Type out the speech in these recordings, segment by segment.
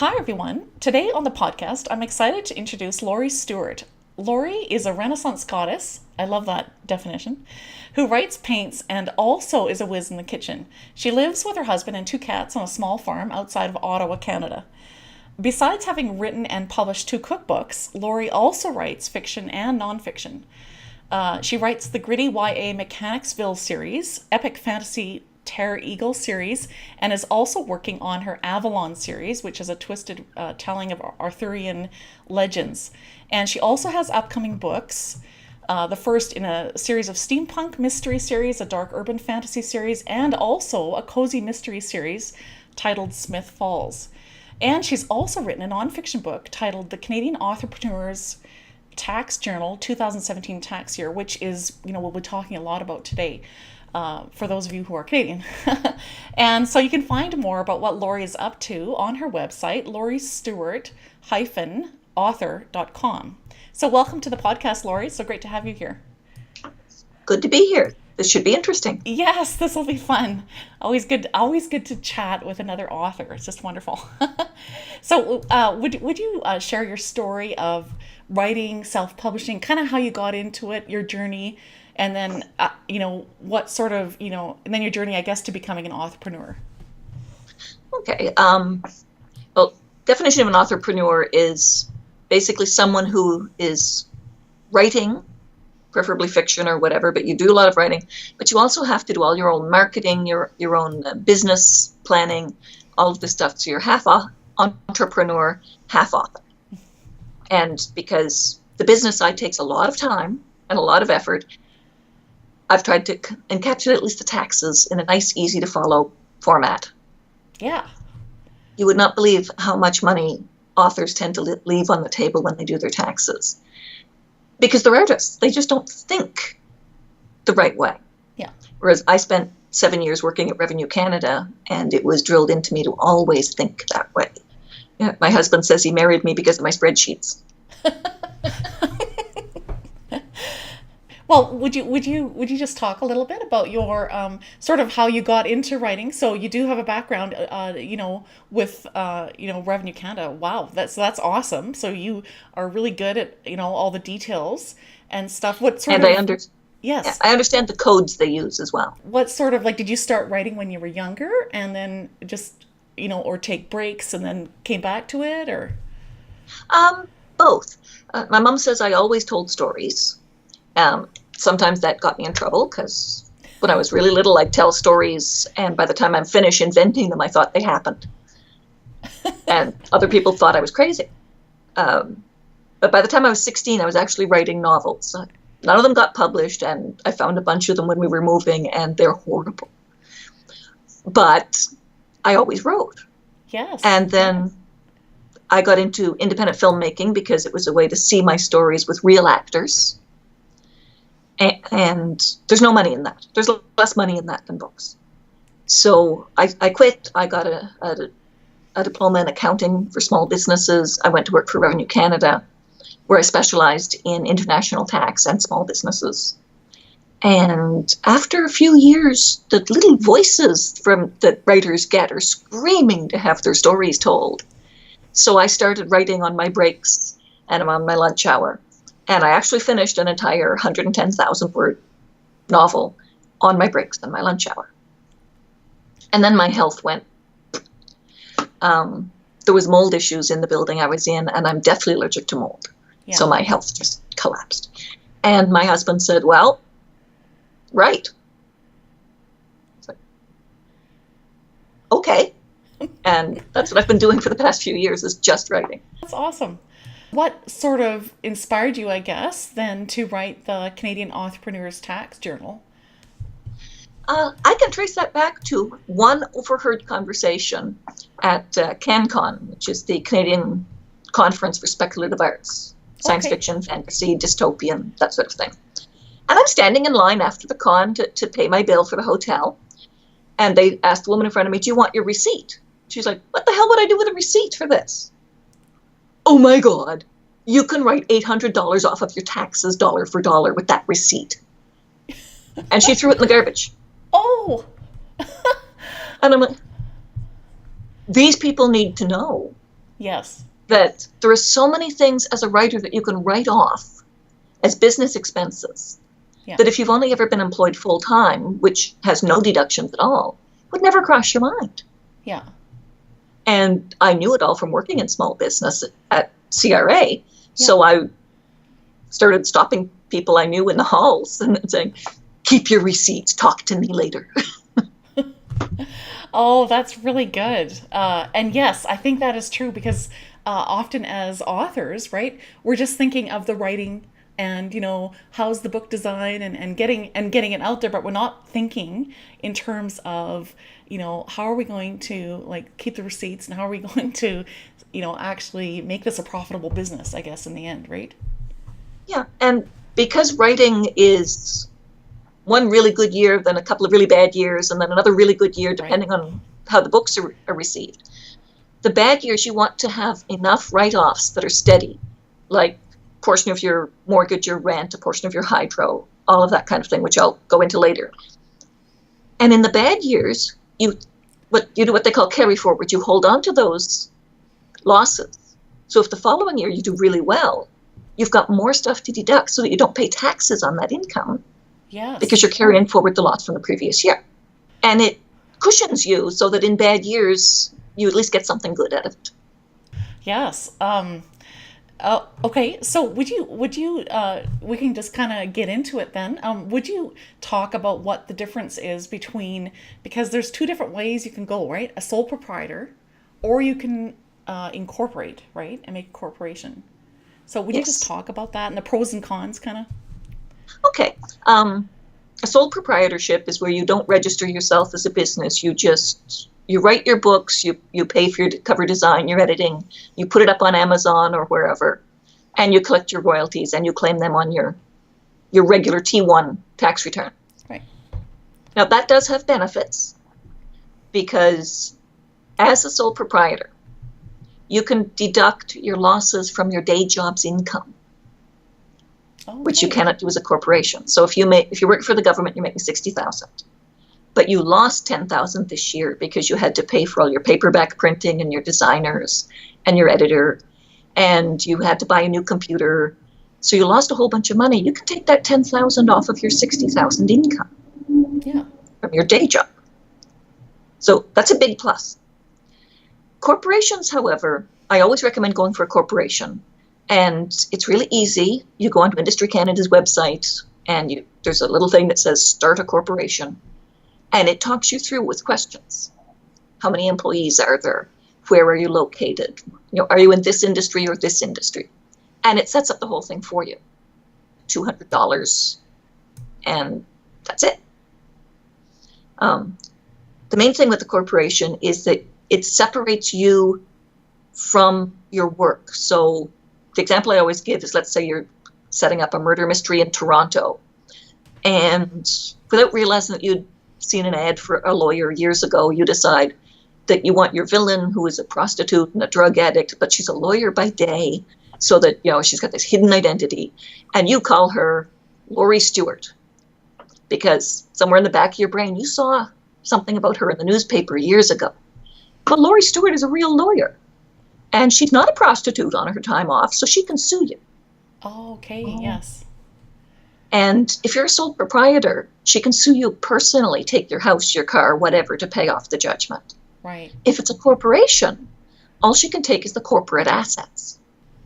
Hi, everyone. Today on the podcast, I'm excited to introduce Laurie Stewart. Laurie is a Renaissance goddess, I love that definition, who writes, paints, and also is a whiz in the kitchen. She lives with her husband and two cats on a small farm outside of Ottawa, Canada. Besides having written and published two cookbooks, Laurie also writes fiction and nonfiction. She writes the gritty YA Mechanicsville series, epic fantasy Terror Eagle series, and is also working on her Avalon series, which is a twisted telling of Arthurian legends. And she also has upcoming books, the first in a series of steampunk mystery series, a dark urban fantasy series, and also a cozy mystery series titled Smith Falls. And she's also written a nonfiction book titled The Canadian Authorpreneurs Tax Journal 2017 Tax Year, which is, we'll be talking a lot about today. For those of you who are Canadian. And so you can find more about what Laurie is up to on her website, lauriestewart-author.com. So welcome to the podcast, Laurie. So great to have you here. Good to be here. This should be interesting. Yes, this will be fun. Always good to chat with another author. It's just wonderful. So would you share your story of writing, self-publishing, kind of how you got into it, your journey, and then, what sort of, and then your journey, I guess, to becoming an authorpreneur. Okay. Well, definition of an authorpreneur is basically someone who is writing, preferably fiction or whatever, but you do a lot of writing, but you also have to do all your own marketing, your own business planning, all of this stuff. So you're half entrepreneur, half author. And because the business side takes a lot of time and a lot of effort, I've tried to encapsulate at least the taxes in a nice, easy to follow format. Yeah. You would not believe how much money authors tend to leave on the table when they do their taxes. Because they're artists. They just don't think the right way. Yeah. Whereas I spent 7 years working at Revenue Canada, and it was drilled into me to always think that way. Yeah, my husband says he married me because of my spreadsheets. Well, would you just talk a little bit about your sort of how you got into writing? So you do have a background, with Revenue Canada. Wow, that's awesome. So you are really good at all the details and stuff. What sort of? Yes, I understand the codes they use as well. What sort of did you start writing when you were younger, and then just or take breaks and then came back to it, or? Both. My mom says I always told stories. Sometimes that got me in trouble because when I was really little, I'd tell stories, and by the time I'm finished inventing them, I thought they happened. And other people thought I was crazy. But by the time I was 16, I was actually writing novels. None of them got published, and I found a bunch of them when we were moving, and they're horrible. But I always wrote. Yes. And then I got into independent filmmaking because it was a way to see my stories with real actors. And there's no money in that. There's less money in that than books. So I quit. I got a diploma in accounting for small businesses. I went to work for Revenue Canada, where I specialized in international tax and small businesses. And after a few years, the little voices that writers get are screaming to have their stories told. So I started writing on my breaks and on my lunch hour. And I actually finished an entire 110,000-word novel on my breaks and my lunch hour. And then my health went. There was mold issues in the building I was in, and I'm deathly allergic to mold. Yeah. So my health just collapsed. And my husband said, well, write. Like, okay. And that's what I've been doing for the past few years, is just writing. That's awesome. What sort of inspired you, I guess, then to write the Canadian Authorpreneurs Tax Journal? I can trace that back to one overheard conversation at CanCon, which is the Canadian Conference for Speculative Arts, science fiction, fantasy, dystopian, that sort of thing. And I'm standing in line after the con to pay my bill for the hotel, and they asked the woman in front of me, do you want your receipt? She's like, what the hell would I do with a receipt for this? Oh my God, you can write $800 off of your taxes dollar for dollar with that receipt. And she threw it in the garbage. Oh. And I'm like, these people need to know Yes. that there are so many things as a writer that you can write off as business expenses Yeah. that if you've only ever been employed full time, which has no deductions at all, would never cross your mind. Yeah. And I knew it all from working in small business at CRA. So I started stopping people I knew in the halls and saying, keep your receipts, talk to me later. Oh, that's really good. And yes, I think that is true because often as authors, right, we're just thinking of the writing and, how's the book design and getting it out there, but we're not thinking in terms of, how are we going to like keep the receipts and how are we going to, actually make this a profitable business, I guess, in the end, right? Yeah. And because writing is one really good year, then a couple of really bad years, and then another really good year, depending on how the books are received. The bad years, you want to have enough write-offs that are steady, like a portion of your mortgage, your rent, a portion of your hydro, all of that kind of thing, which I'll go into later. And in the bad years, you do what they call carry forward. You hold on to those losses. So if the following year you do really well, you've got more stuff to deduct so that you don't pay taxes on that income. Yes. Because you're carrying forward the loss from the previous year. And it cushions you so that in bad years, you at least get something good out of it. Yes. Okay. So would you, we can just kind of get into it then. Would you talk about what the difference is between, because there's two different ways you can go, right? A sole proprietor, or you can incorporate, right? And make a corporation. So would you just talk about that and the pros and cons kind of? Okay. A sole proprietorship is where you don't register yourself as a business. You write your books, you pay for your cover design, your editing, you put it up on Amazon or wherever, and you collect your royalties and you claim them on your regular T1 tax return. Right. Now that does have benefits because as a sole proprietor, you can deduct your losses from your day job's income. Okay. Which you cannot do as a corporation. So if you work for the government, you're making $60,000, but you lost $10,000 this year because you had to pay for all your paperback printing and your designers and your editor, and you had to buy a new computer. So you lost a whole bunch of money. You can take that $10,000 off of your $60,000 income from your day job. So that's a big plus. Corporations, however, I always recommend going for a corporation. And it's really easy. You go onto Industry Canada's website, and there's a little thing that says Start a Corporation. And it talks you through with questions. How many employees are there? Where are you located? Are you in this industry or this industry? And it sets up the whole thing for you. $200, and that's it. The main thing with the corporation is that it separates you from your work. So the example I always give is, let's say you're setting up a murder mystery in Toronto, and without realizing that you'd seen an ad for a lawyer years ago, you decide that you want your villain, who is a prostitute and a drug addict, but she's a lawyer by day, so that she's got this hidden identity, and you call her Laurie Stewart because somewhere in the back of your brain you saw something about her in the newspaper years ago. But Laurie Stewart is a real lawyer. And she's not a prostitute on her time off, so she can sue you. Oh, okay, yes. And if you're a sole proprietor, she can sue you personally, take your house, your car, whatever, to pay off the judgment. Right. If it's a corporation, all she can take is the corporate assets.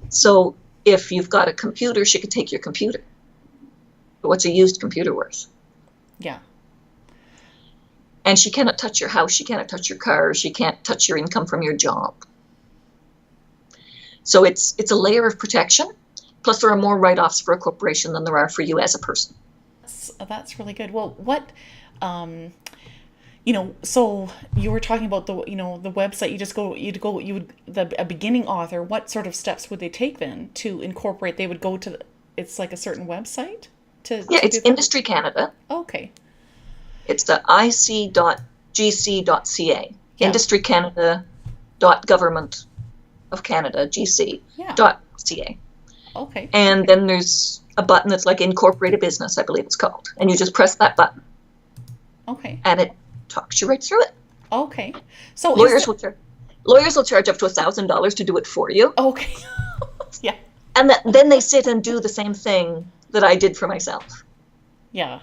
So if you've got a computer, she could take your computer. But what's a used computer worth? Yeah. And she cannot touch your house, she cannot touch your car, she can't touch your income from your job. So it's a layer of protection. Plus, there are more write-offs for a corporation than there are for you as a person. That's really good. Well, what, so you were talking about the website. A beginning author. What sort of steps would they take then to incorporate? They would go to, it's like a certain website it's Industry Canada. Okay. It's the ic.gc.ca. Industry Canada.government of Canada, GC.ca. Okay. And then there's a button that's like Incorporate a Business, I believe it's called. And you just press that button. Okay. And it talks you right through it. Okay. So Lawyers will charge up to $1,000 to do it for you. Okay. Yeah. And then they sit and do the same thing that I did for myself. Yeah.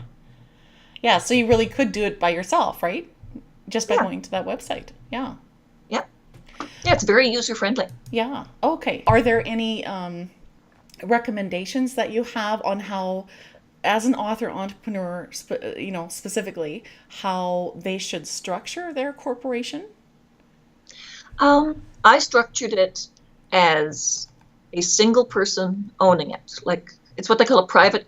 Yeah, so you really could do it by yourself, right? Just by Yeah. going to that website. Yeah. Yeah. Yeah, it's very user-friendly. Yeah. Okay. Are there any recommendations that you have on how, as an author entrepreneur, specifically, how they should structure their corporation? I structured it as a single person owning it. Like, it's what they call a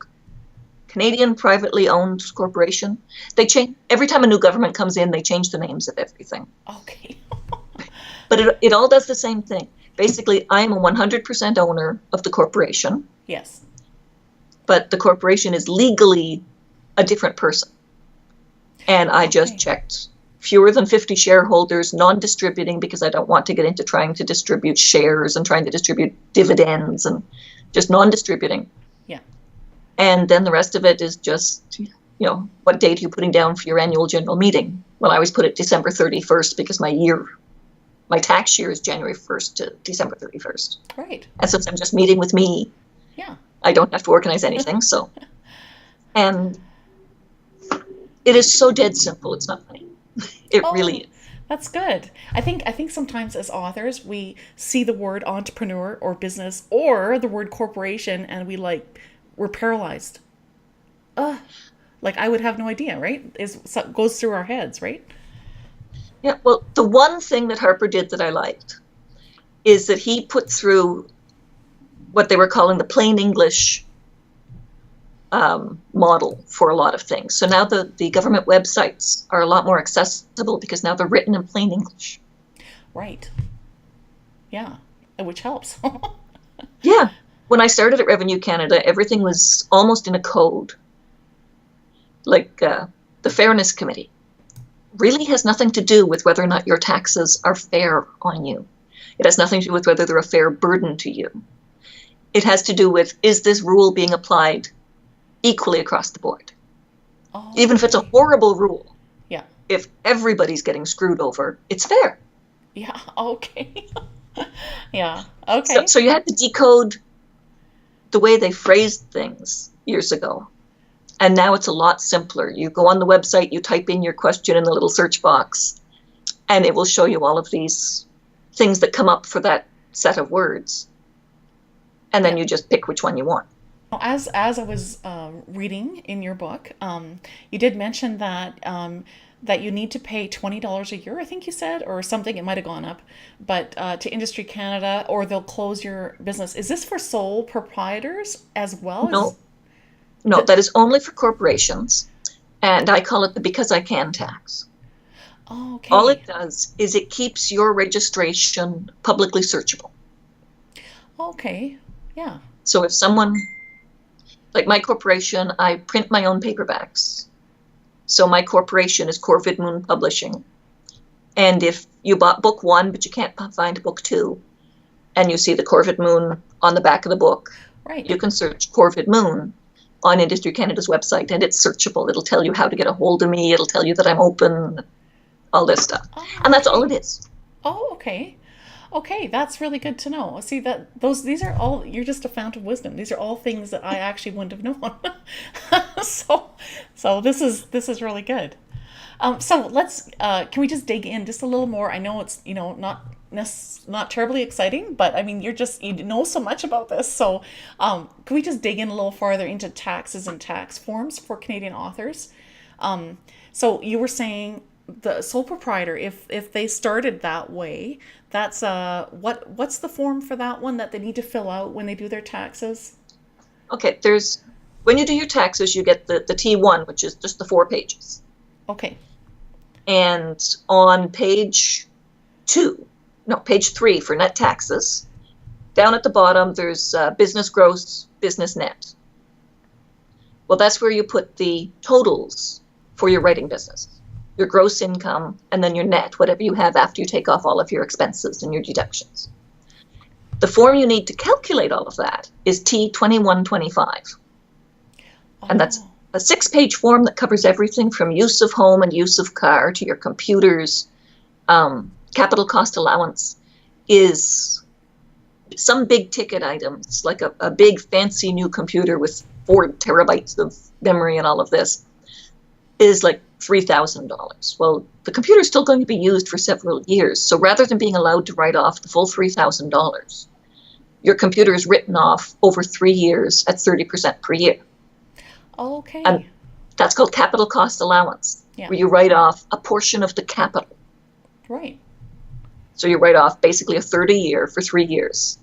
Canadian privately owned corporation. They change every time a new government comes in, they change the names of everything. Okay. But it all does the same thing. Basically, I'm a 100% owner of the corporation, Yes. but the corporation is legally a different person. And I just Okay. checked fewer than 50 shareholders, non-distributing, because I don't want to get into trying to distribute shares and trying to distribute dividends, and just non-distributing. Yeah. And then the rest of it is just, what date are you putting down for your annual general meeting? Well, I always put it December 31st because my tax year is January 1st to December 31st. Right. And since I'm just meeting with me, Yeah. I don't have to organize anything. So, and it is so dead simple. It's not funny. It really is. That's good. I think sometimes as authors we see the word entrepreneur or business or the word corporation and we're paralyzed. Like I would have no idea, right? Goes through our heads, right? Yeah. Well, the one thing that Harper did that I liked is that he put through what they were calling the plain English model for a lot of things. So now the government websites are a lot more accessible because now they're written in plain English. Right. Yeah. Which helps. Yeah. When I started at Revenue Canada, everything was almost in a code. Like the Fairness Committee really has nothing to do with whether or not your taxes are fair on you. It has nothing to do with whether they're a fair burden to you. It has to do with, is this rule being applied equally across the board? Oh, Even if it's a horrible rule, yeah. if everybody's getting screwed over, it's fair. Yeah. Okay. Yeah. Okay. So you had to decode the way they phrased things years ago. And now it's a lot simpler. You go on the website, you type in your question in the little search box, and it will show you all of these things that come up for that set of words. And then you just pick which one you want. As I was reading in your book, you did mention that that you need to pay $20 a year, I think you said, or something. It might have gone up, but to Industry Canada, or they'll close your business. Is this for sole proprietors as well? No, that is only for corporations, and I call it the because I can tax. Oh, okay. All it does is it keeps your registration publicly searchable. Okay. Yeah. So if someone, like my corporation, I print my own paperbacks. So my corporation is Corvid Moon Publishing. And if you bought book 1, but you can't find book 2, and you see the Corvid Moon on the back of the book, Right. you can search Corvid Moon on Industry Canada's website, and it's searchable. It'll tell you how to get a hold of me. It'll tell you that I'm open, all this stuff. Oh, And that's okay. all it is. Oh, okay. Okay, that's really good to know. See these are all, you're just a fount of wisdom. These are all things that I actually wouldn't have known. So this is really good. So let's can we just dig in just a little more? I know it's not terribly exciting, but I mean you know so much about this. So can we just dig in a little farther into taxes and tax forms for Canadian authors? So you were saying the sole proprietor, if they started that way, that's what's the form for that one that they need to fill out when they do their taxes? Okay, when you do your taxes, you get the T1, which is just the 4 pages. Okay. And on page 3 for net taxes, down at the bottom, there's business gross, business net. Well, that's where you put the totals for your writing business, your gross income, and then your net, whatever you have after you take off all of your expenses and your deductions. The form you need to calculate all of that is T2125. And that's a 6-page form that covers everything from use of home and use of car to your computers, capital cost allowance is some big ticket items, like a big fancy new computer with 4 terabytes of memory and all of this, is like $3,000. Well, the computer is still going to be used for several years. So rather than being allowed to write off the full $3,000, your computer is written off over 3 years at 30% per year. Okay. And that's called capital cost allowance, Yeah. where you write off a portion of the capital. Right. So you write off basically a third a year for 3 years,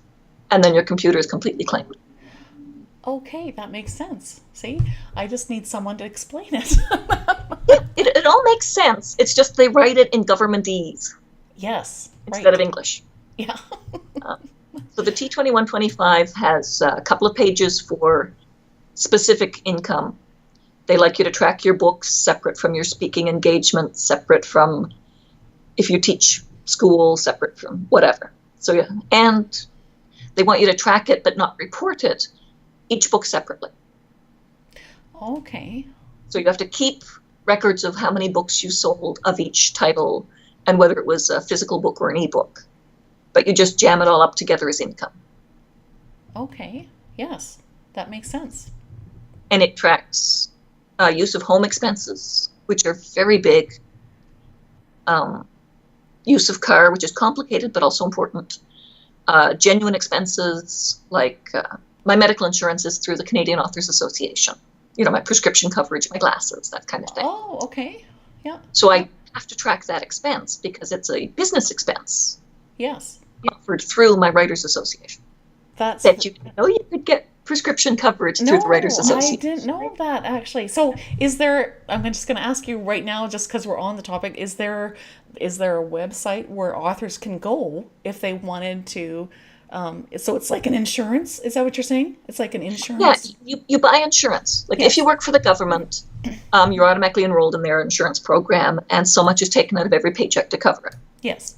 and then your computer is completely claimed. Okay, that makes sense. See, I just need someone to explain it. It all makes sense. It's just they write it in governmentese Yes. instead Right. of English. Yeah. So the T2125 has a couple of pages for specific income. They like you to track your books separate from your speaking engagements, separate from if you teach school, separate from whatever. So yeah, and they want you to track it but not report it, each book separately. Okay. So you have to keep records of how many books you sold of each title and whether it was a physical book or an ebook. But you just jam it all up together as income. Okay. Yes, that makes sense. And it tracks use of home expenses, which are very big. Use of car, which is complicated but also important. Genuine expenses, like my medical insurance is through the Canadian Authors Association. You know, my prescription coverage, my glasses, that kind of thing. Oh, okay. Yeah. So I have to track that expense because it's a business expense Yes. offered through my Writers Association. That's That you didn't know you could get prescription coverage through the Writers Association. I didn't know that actually. So is there, I'm just going to ask you right now, just because we're on the topic, is there a website where authors can go if they wanted to, so it's like an insurance? Is that what you're saying? It's like an insurance? Yeah, you buy insurance. Like Yes. if you work for the government, you're automatically enrolled in their insurance program, and so much is taken out of every paycheck to cover it. Yes.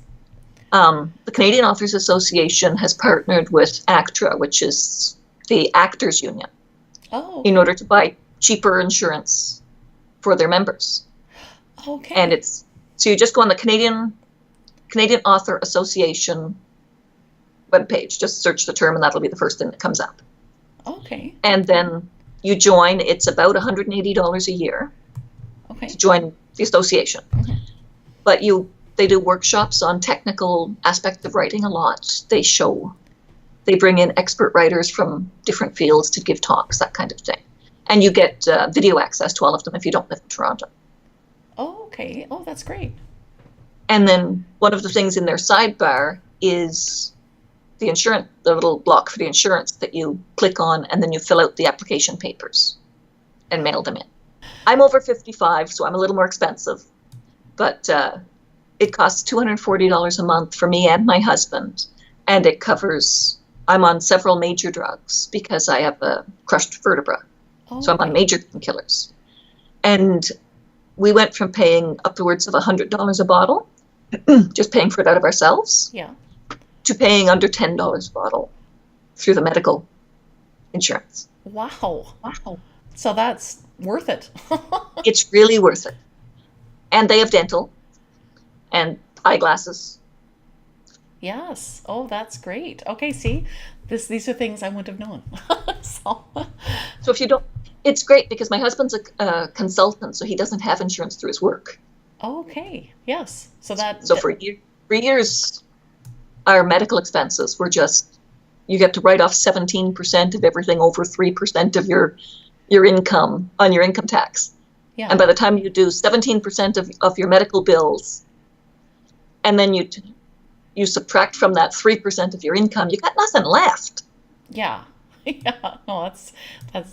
The Canadian Authors Association has partnered with ACTRA, which is the Actors Union, Oh, in order to buy cheaper insurance for their members. okay. And so you just go on the Canadian Author Association webpage, just search the term, and that'll be the first thing that comes up. Okay. And then you join. It's about $180 a year Okay. to join the association. Mhm. But they do workshops on technical aspects of writing a lot. They bring in expert writers from different fields to give talks, that kind of thing. And you get video access to all of them if you don't live in Toronto. Oh, okay. Oh, that's great. And then one of the things in their sidebar is the little block for the insurance that you click on, and then you fill out the application papers and mail them in. I'm over 55, so I'm a little more expensive, but it costs $240 a month for me and my husband, and it covers, I'm on several major drugs because I have a crushed vertebra, Oh, so I'm on okay. major painkillers. And we went from paying upwards of $100 a bottle, just paying for it out of ourselves, Yeah. to paying under $10 a bottle through the medical insurance. Wow. So that's worth it. It's really worth it. And they have dental and eyeglasses. Yes. Oh, that's great. Okay, see, these are things I wouldn't have known. So, So if you don't, it's great because my husband's a consultant, so he doesn't have insurance through his work. okay. Yes. So For years, our medical expenses were just, you get to write off 17% of everything over 3% of your income on your income tax. yeah. And by the time you do 17% of your medical bills, and then you subtract from that 3% of your income, you got nothing left. Yeah. Yeah. No,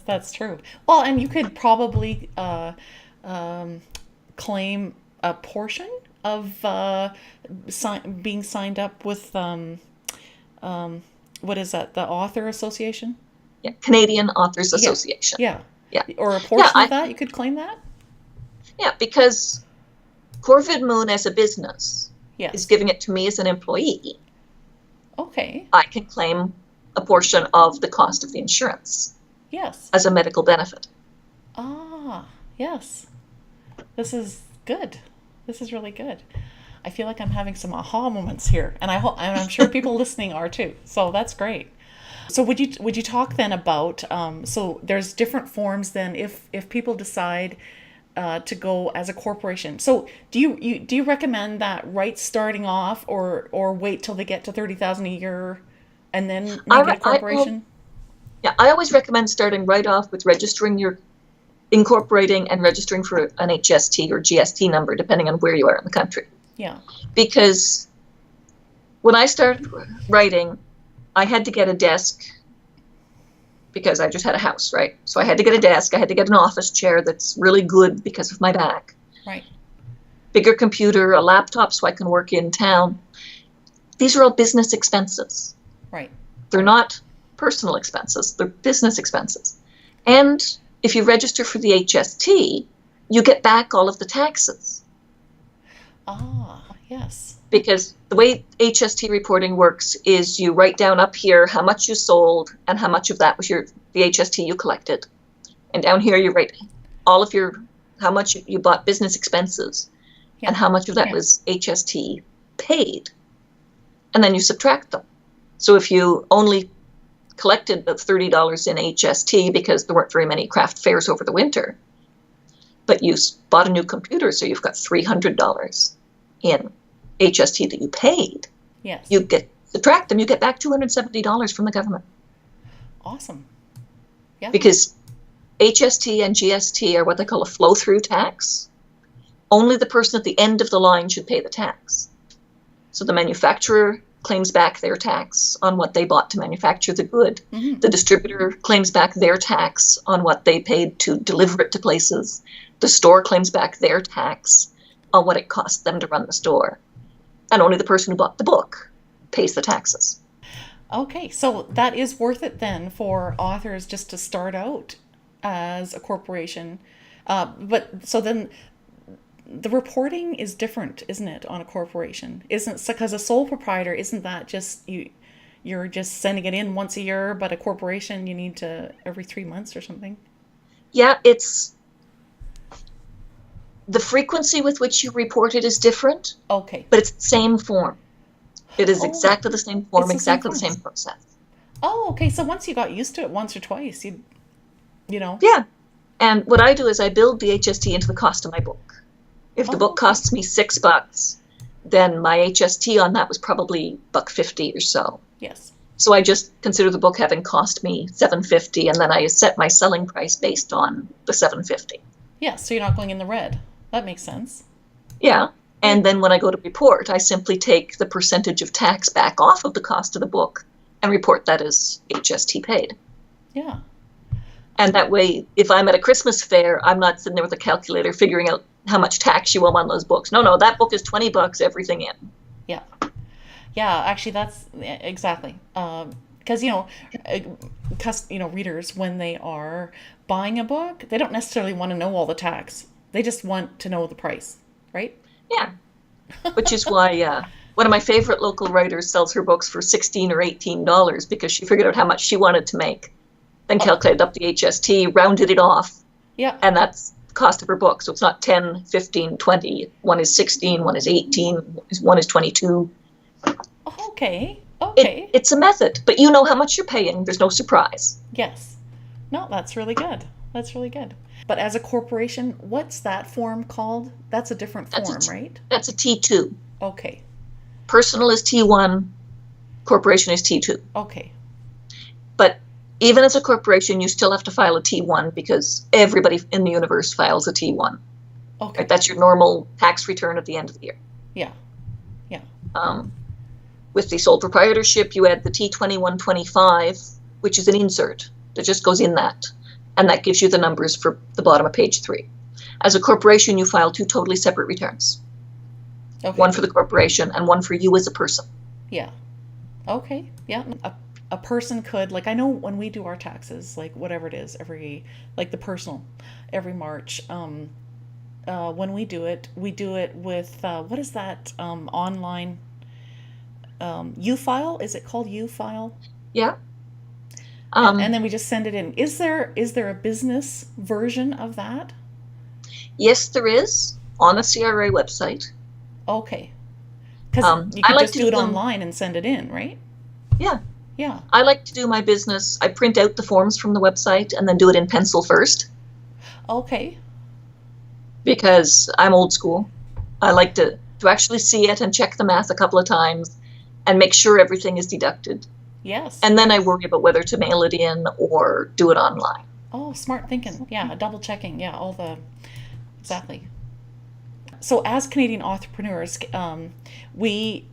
that's true. Well, and you could probably claim a portion of being signed up with what is that? The Author Association? Yeah, Canadian Authors Association. Yeah. Yeah. Or a portion of that, you could claim that? Yeah, because Corvid Moon as a business Yes. is giving it to me as an employee. Okay. I can claim a portion of the cost of the insurance Yes. as a medical benefit. Ah, yes. This is good. This is really good. I feel like I'm having some aha moments here, and I'm sure people listening are too. So that's great. So would you talk then about so there's different forms then if people decide to go as a corporation. So do you recommend that right starting off, or wait till they get to 30,000 a year and then make it a corporation? I always recommend starting right off with registering your incorporating and registering for an HST or GST number, depending on where you are in the country. Yeah. Because when I started writing, I had to get a desk because I just had a house, right? So I had to get a desk. I had to get an office chair that's really good because of my back. Right. Bigger computer, a laptop so I can work in town. These are all business expenses. Right. They're not personal expenses. They're business expenses. And if you register for the HST, you get back all of the taxes. Ah, yes. Because the way HST reporting works is you write down up here how much you sold and how much of that was the HST you collected. And down here you write all of how much you bought business expenses and how much of that was HST paid. And then you subtract them. So if you only collected the $30 in HST because there weren't very many craft fairs over the winter, but you bought a new computer, so you've got $300 in HST that you paid. Yes. You subtract them, you get back $270 from the government. Awesome. Yeah. Because HST and GST are what they call a flow-through tax. Only the person at the end of the line should pay the tax. So the manufacturer claims back their tax on what they bought to manufacture the good. Mm-hmm. The distributor claims back their tax on what they paid to deliver it to places. The store claims back their tax on what it cost them to run the store. And only the person who bought the book pays the taxes. Okay, so that is worth it then for authors just to start out as a corporation. But so then the reporting is different, isn't it, on a corporation? Isn't because a sole proprietor, isn't that just you're just sending it in once a year, but a corporation you need to every 3 months or something? Yeah, it's the frequency with which you report it is different. Okay. But it's the same form. It is exactly the same form, exactly the same process. Oh, okay. So once you got used to it once or twice, you know. Yeah. And what I do is I build the HST into the cost of my book. If the book costs me $6, then my HST on that was probably $1.50 or so. Yes. So I just consider the book having cost me $7.50, and then I set my selling price based on the $7.50. Yeah, so you're not going in the red. That makes sense. Yeah. And then when I go to report, I simply take the percentage of tax back off of the cost of the book and report that as HST paid. Yeah. And that way, if I'm at a Christmas fair, I'm not sitting there with a calculator figuring out how much tax you owe on those books. No, that book is $20, everything in. Yeah. Yeah, actually, that's exactly. Because, readers, when they are buying a book, they don't necessarily want to know all the tax. They just want to know the price, right? Yeah. Which is why one of my favorite local writers sells her books for $16 or $18 because she figured out how much she wanted to make, then calculated up the HST, rounded it off. Yeah. And that's the cost of her book. So it's not 10, 15, 20. One is 16, one is 18, one is 22. Okay. It's a method, but you know how much you're paying. There's no surprise. Yes. No, that's really good. But as a corporation, what's that form called? That's a different form, right? That's a T2. Okay. Personal is T1, corporation is T2. Okay. But even as a corporation, you still have to file a T1 because everybody in the universe files a T1. Okay. Right? That's your normal tax return at the end of the year. Yeah. With the sole proprietorship, you add the T2125, which is an insert that just goes in that. And that gives you the numbers for the bottom of page 3. As a corporation, you file 2 totally separate returns. Okay. One for the corporation and one for you as a person. Yeah. Okay. Yeah. A person could, like, I know when we do our taxes, like whatever it is, the personal, every March, when we do it with, what is that online, U-File? Is it called U-File? Yeah. And then we just send it in. Is there a business version of that? Yes, there is, on the CRA website. Okay. Because you I could like just to do it them. online and send it in, right? Yeah, Yeah. I like to do my business. I print out the forms from the website and then do it in pencil first Okay. because I'm old school. I like to actually see it and check the math a couple of times and make sure everything is deducted. Yes. And then I worry about whether to mail it in or do it online. Oh, smart thinking. Yeah, double checking. Yeah, exactly. So, as Canadian entrepreneurs, we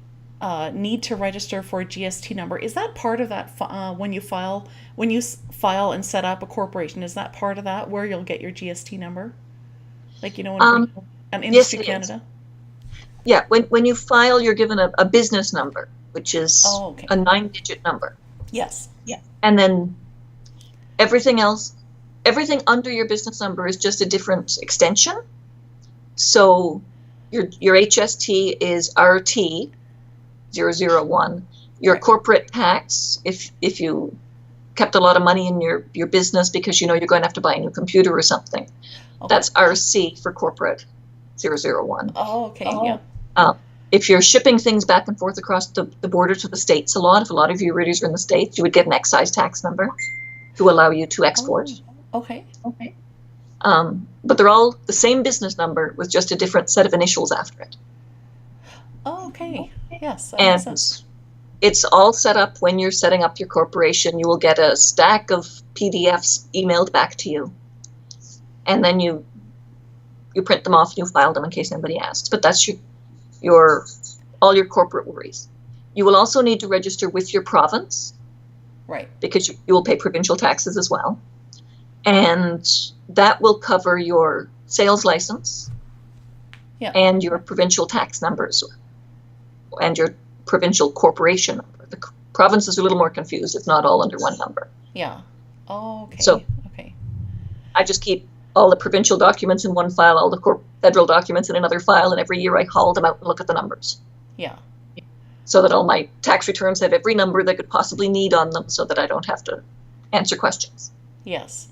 need to register for a GST number. Is that part of that when you file and set up a corporation? Is that part of that where you'll get your GST number? Like an Yes, Industry it is. Canada. Yeah, when you file, you're given a business number, which is Oh, okay. a 9-digit number. Yes. Yeah. And then everything else, everything under your business number is just a different extension. So your HST is RT 001. Your Right. corporate tax, if you kept a lot of money in your business because you're going to have to buy a new computer or something, Okay. that's RC for corporate 001. Oh, okay. Yeah. If you're shipping things back and forth across the border to the States if a lot of your readers are in the States, you would get an excise tax number to allow you to export. Oh, okay. But they're all the same business number with just a different set of initials after it. Oh, okay. Yes, that makes And sense. it's all set up when you're setting up your corporation. You will get a stack of PDFs emailed back to you. And then you print them off and you file them in case anybody asks. But that's all your corporate worries. You will also need to register with your province. Right. Because you will pay provincial taxes as well. And that will cover your sales license and your provincial tax numbers and your provincial corporation number. The provinces are a little more confused. It's not all under one number. Yeah. Oh, okay. So okay. I just keep all the provincial documents in one file, all the federal documents in another file, and every year I haul them out and look at the numbers. Yeah. So that all my tax returns have every number they could possibly need on them so that I don't have to answer questions. Yes.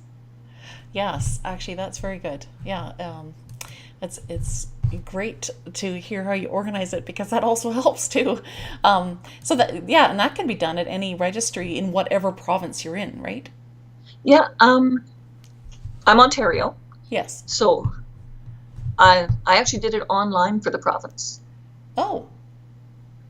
Yes, actually, that's very good. Yeah, it's great to hear how you organize it because that also helps too. So that and that can be done at any registry in whatever province you're in, right? Yeah, I'm Ontario. Yes. So I actually did it online for the province. Oh.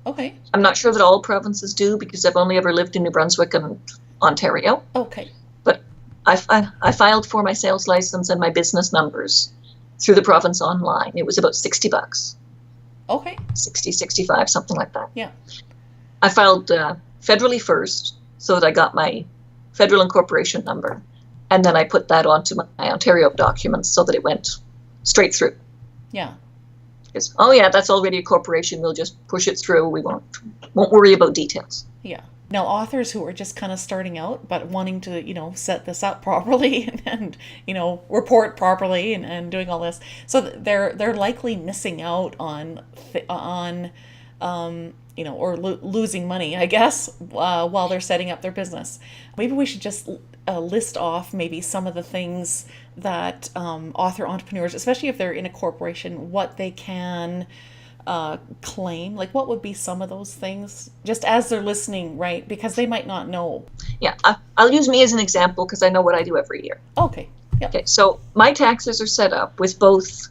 Okay. I'm not sure that all provinces do because I've only ever lived in New Brunswick and Ontario. Okay. But I filed for my sales license and my business numbers through the province online. It was about $60. Okay. 60, 65, something like that. Yeah. I filed federally first so that I got my federal incorporation number. And then I put that onto my Ontario documents so that it went straight through. Yeah. Because, oh yeah, that's already a corporation. We'll just push it through. We won't worry about details. Yeah. Now, authors who are just kind of starting out, but wanting to, set this up properly and report properly and doing all this, so they're likely missing out on losing money, I guess, while they're setting up their business. Maybe we should just list off maybe some of the things that author entrepreneurs, especially if they're in a corporation, what they can claim. Like, what would be some of those things, just as they're listening, right? Because they might not know. Yeah, I'll use me as an example because I know what I do every year. Okay. Yep. Okay, so my taxes are set up with both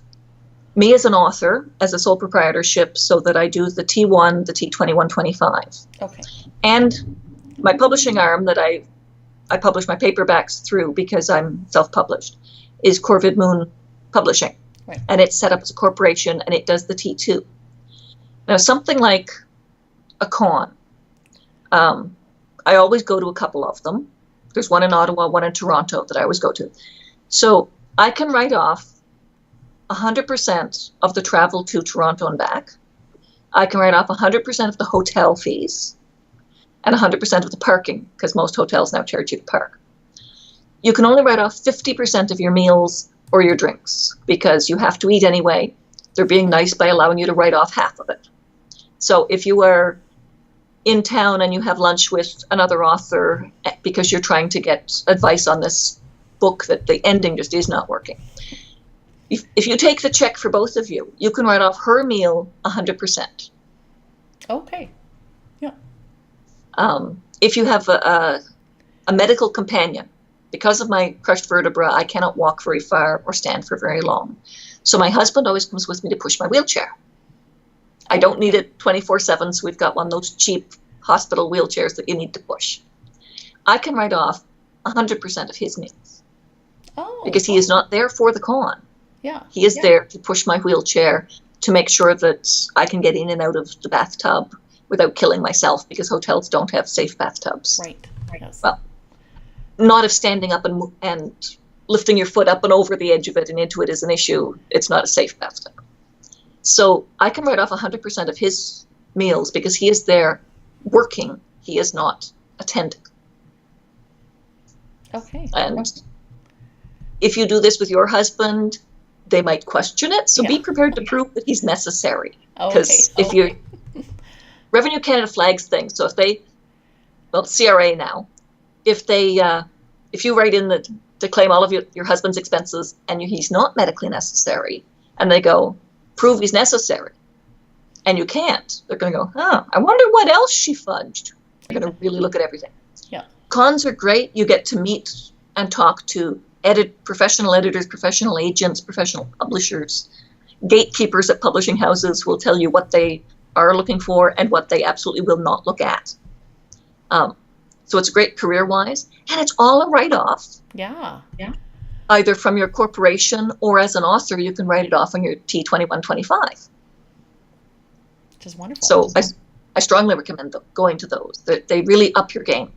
me as an author, as a sole proprietorship, so that I do the T1, the T2125. Okay. And my publishing arm that I publish my paperbacks through because I'm self-published is Corvid Moon Publishing. Right. And it's set up as a corporation and it does the T2. Now, something like a con, I always go to a couple of them. There's one in Ottawa, one in Toronto that I always go to. So I can write off 100% of the travel to Toronto and back. I can write off 100% of the hotel fees and 100% of the parking, because most hotels now charge you to park. You can only write off 50% of your meals or your drinks because you have to eat anyway. They're being nice by allowing you to write off half of it. So if you are in town and you have lunch with another author because you're trying to get advice on this book that the ending just is not working, if you take the check for both of you, you can write off her meal 100%. Okay. Yeah. If you have a medical companion, because of my crushed vertebra, I cannot walk very far or stand for very long. So my husband always comes with me to push my wheelchair. I don't need it 24/7, so we've got one of those cheap hospital wheelchairs that you need to push. I can write off 100% of his meals because he is not there for the con. Yeah. He is there to push my wheelchair, to make sure that I can get in and out of the bathtub without killing myself, because hotels don't have safe bathtubs. Right. Yes. Well, not if standing up and lifting your foot up and over the edge of it and into it is an issue. It's not a safe bathtub. So I can write off 100% of his meals because he is there working. He is not attending. Okay. And if you do this with your husband, they might question it. So be prepared to prove that he's necessary. Because if you Revenue Canada flags things. So if they, CRA now, if you write in to claim all of your husband's expenses and he's not medically necessary, and they go, prove he's necessary, and you can't, they're going to go, I wonder what else she fudged. They're going to really look at everything. Yeah. Cons are great. You get to meet and talk to professional editors, professional agents, professional publishers. Gatekeepers at publishing houses will tell you what they are looking for and what they absolutely will not look at. So it's great career-wise, and it's all a write-off. Yeah. Yeah. Either from your corporation, or as an author, you can write it off on your T2125. Which is wonderful. So I strongly recommend going to those. They really up your game.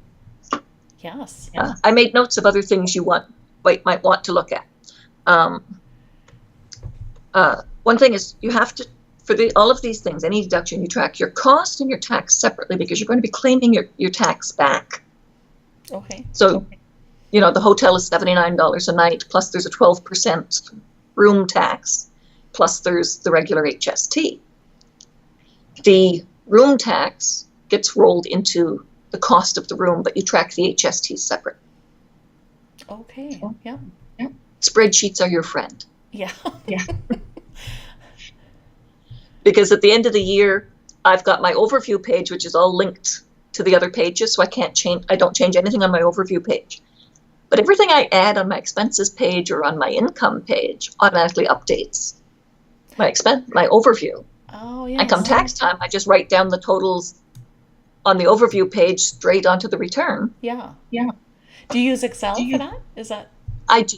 Yes. I made notes of other things you might want to look at. One thing is you have to, for all of these things, any deduction, you track your cost and your tax separately, because you're going to be claiming your tax back. Okay. So, the hotel is $79 a night, plus there's a 12% room tax, plus there's the regular HST. The room tax gets rolled into the cost of the room, but you track the HST separate. Okay. Yeah. Spreadsheets are your friend. Yeah. Yeah. Because at the end of the year, I've got my overview page, which is all linked to the other pages, so I don't change anything on my overview page. But everything I add on my expenses page or on my income page automatically updates my overview. Oh, yeah. And come tax time, I just write down the totals on the overview page straight onto the return. Yeah. Yeah. Do you use Excel for that? Is that? I do.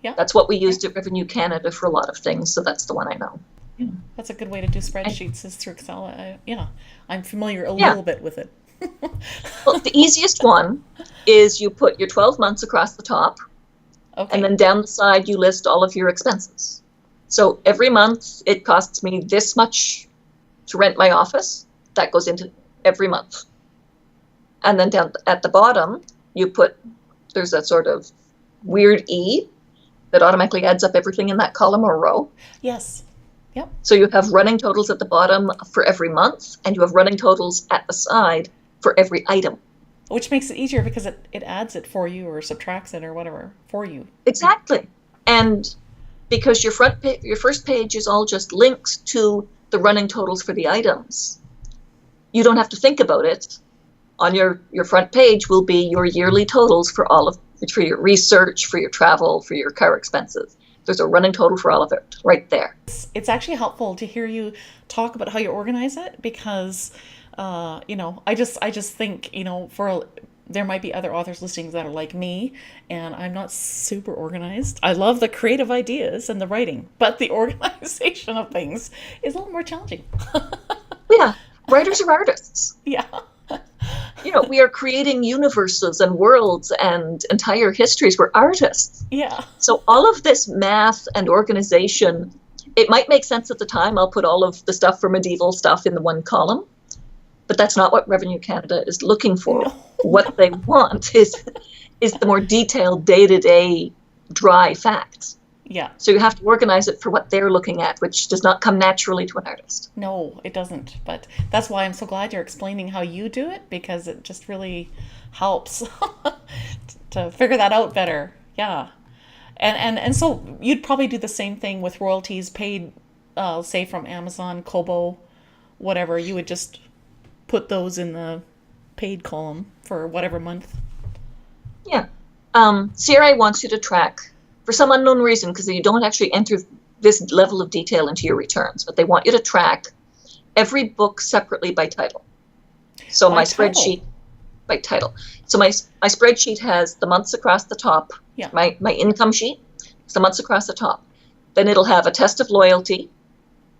Yeah. That's what we used at Revenue Canada for a lot of things, so that's the one I know. Yeah. That's a good way to do spreadsheets, is through Excel. I'm familiar a little bit with it. Well, the easiest one is you put your 12 months across the top, and then down the side you list all of your expenses. So every month it costs me this much to rent my office. That goes into every month. And then down at the bottom, there's a sort of weird E that automatically adds up everything in that column or row. Yes. Yep. So you have running totals at the bottom for every month, and you have running totals at the side for every item. Which makes it easier because it adds it for you or subtracts it or whatever for you. Exactly. And because your first page is all just links to the running totals for the items, you don't have to think about it. On your front page will be your yearly totals for your research, for your travel, for your car expenses. There's a running total for all of it right there. It's actually helpful to hear you talk about how you organize it, because I just think, there might be other authors listening that are like me, and I'm not super organized. I love the creative ideas and the writing, but the organization of things is a little more challenging. Yeah, writers are artists. Yeah. We are creating universes and worlds and entire histories. We're artists. Yeah. So all of this math and organization, it might make sense at the time. I'll put all of the stuff for medieval stuff in the one column, but that's not what Revenue Canada is looking for. No. What they want is the more detailed day-to-day dry facts. Yeah. So you have to organize it for what they're looking at, which does not come naturally to an artist. No, it doesn't. But that's why I'm so glad you're explaining how you do it, because it just really helps to figure that out better. Yeah. And so you'd probably do the same thing with royalties paid, say from Amazon, Kobo, whatever. You would just put those in the paid column for whatever month. Yeah. CRA wants you to track, for some unknown reason, because you don't actually enter this level of detail into your returns, but they want you to track every book separately by title. So my spreadsheet, by title. So my spreadsheet has the months across the top. Yeah. My income sheet, it's the months across the top. Then it'll have a test of loyalty,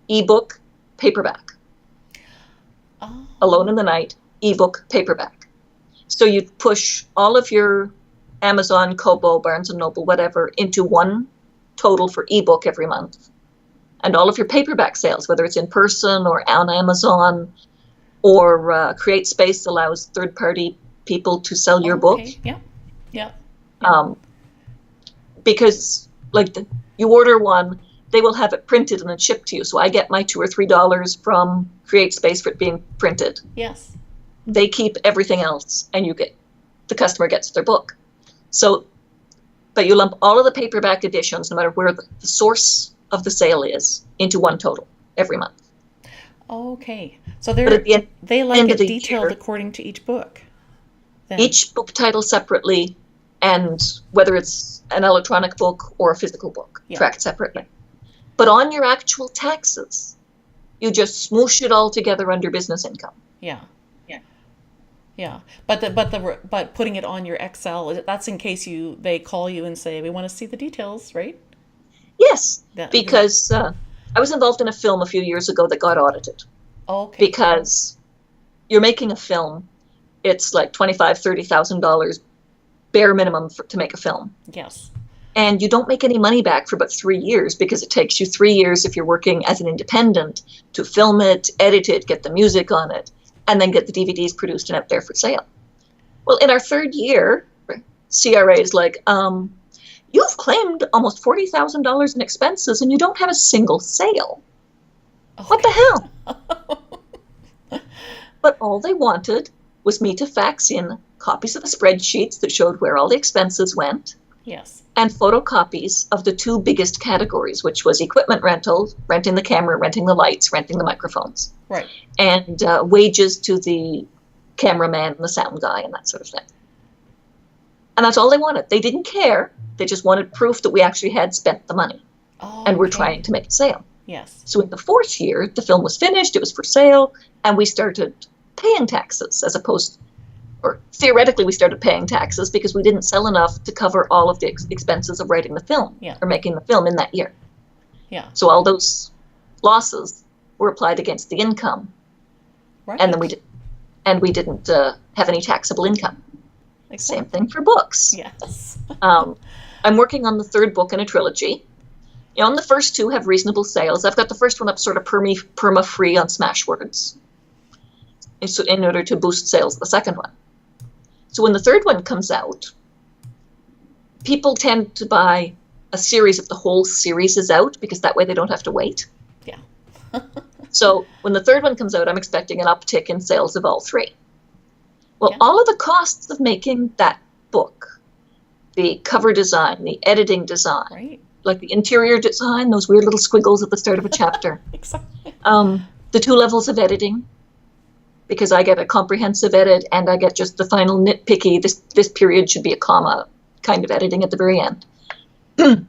ebook, paperback. Oh. Alone in the Night, ebook, paperback. So you push all of your Amazon, Kobo, Barnes & Noble, whatever, into one total for ebook every month. And all of your paperback sales, whether it's in person or on Amazon, or Create Space allows third-party people to sell your book. Yeah. Because you order one, they will have it printed and then shipped to you. So I get my $2 or $3 from Create Space for it being printed. Yes. They keep everything else, and the customer gets their book. So, but you lump all of the paperback editions, no matter where the source of the sale is, into one total every month. Okay. So they like it detailed according to each book. Then. Each book title separately, and whether it's an electronic book or a physical book, tracked separately. But on your actual taxes, you just smoosh it all together under business income. Yeah. But putting it on your Excel, that's in case they call you and say, we want to see the details, right? Yes, because I was involved in a film a few years ago that got audited. Okay. Because you're making a film, it's like $25,000, $30,000 bare minimum to make a film. Yes. And you don't make any money back for about 3 years, because it takes you 3 years if you're working as an independent to film it, edit it, get the music on it, and then get the DVDs produced and out there for sale. Well, in our third year, CRA is like, you've claimed almost $40,000 in expenses and you don't have a single sale. Okay. What the hell? But all they wanted was me to fax in copies of the spreadsheets that showed where all the expenses went. Yes. And photocopies of the two biggest categories, which was equipment rental, renting the camera, renting the lights, renting the microphones. Right. And wages to the cameraman and the sound guy and that sort of thing. And that's all they wanted. They didn't care. They just wanted proof that we actually had spent the money. Oh, and we're trying to make a sale. Yes. So in the fourth year, the film was finished, it was for sale, and we started paying taxes or theoretically we started paying taxes because we didn't sell enough to cover all of the expenses of writing the film or making the film in that year. Yeah. So all those losses were applied against the income. Right. And then we didn't have any taxable income. Excellent. Same thing for books. Yes. I'm working on the third book in a trilogy. And the first two have reasonable sales. I've got the first one up sort of perma-free on Smashwords in order to boost sales of the second one. So when the third one comes out, people tend to buy a series if the whole series is out, because that way they don't have to wait. Yeah. So when the third one comes out, I'm expecting an uptick in sales of all three. Well, all of the costs of making that book, the cover design, the editing design, right, like the interior design, those weird little squiggles at the start of a chapter, exactly. The 2 levels of editing, because I get a comprehensive edit and I get just the final nitpicky, this period should be a comma kind of editing at the very end.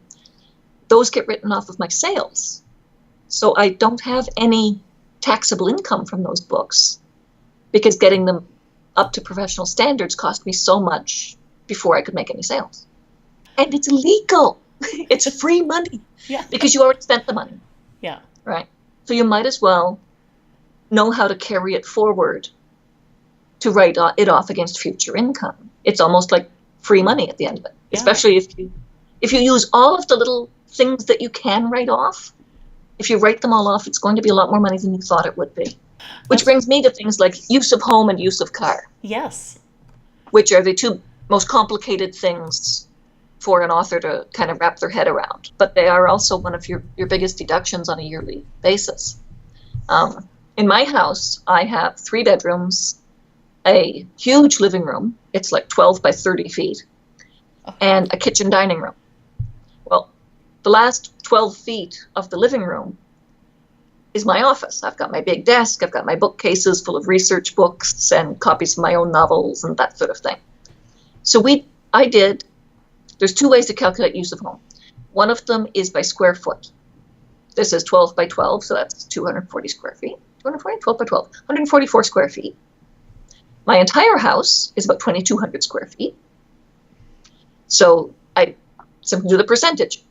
Those get written off of my sales. So I don't have any taxable income from those books, because getting them up to professional standards cost me so much before I could make any sales. And it's illegal. It's free money. Yeah. Because you already spent the money. Yeah. Right. So you might as well know how to carry it forward to write it off against future income. It's almost like free money at the end of it, especially if you use all of the little things that you can write off. If you write them all off, it's going to be a lot more money than you thought it would be. Which brings me to things like use of home and use of car. Yes. Which are the two most complicated things for an author to kind of wrap their head around. But they are also one of your biggest deductions on a yearly basis. In my house, I have 3 bedrooms, a huge living room. It's like 12 by 30 feet. And a kitchen dining room. Well, the last 12 feet of the living room is my office. I've got my big desk. I've got my bookcases full of research books and copies of my own novels and that sort of thing. So there's two ways to calculate use of home. One of them is by square foot. This is 12 by 12, so that's 240 square feet. 240, 12 by 12, 144 square feet. My entire house is about 2,200 square feet. So I simply do the percentage.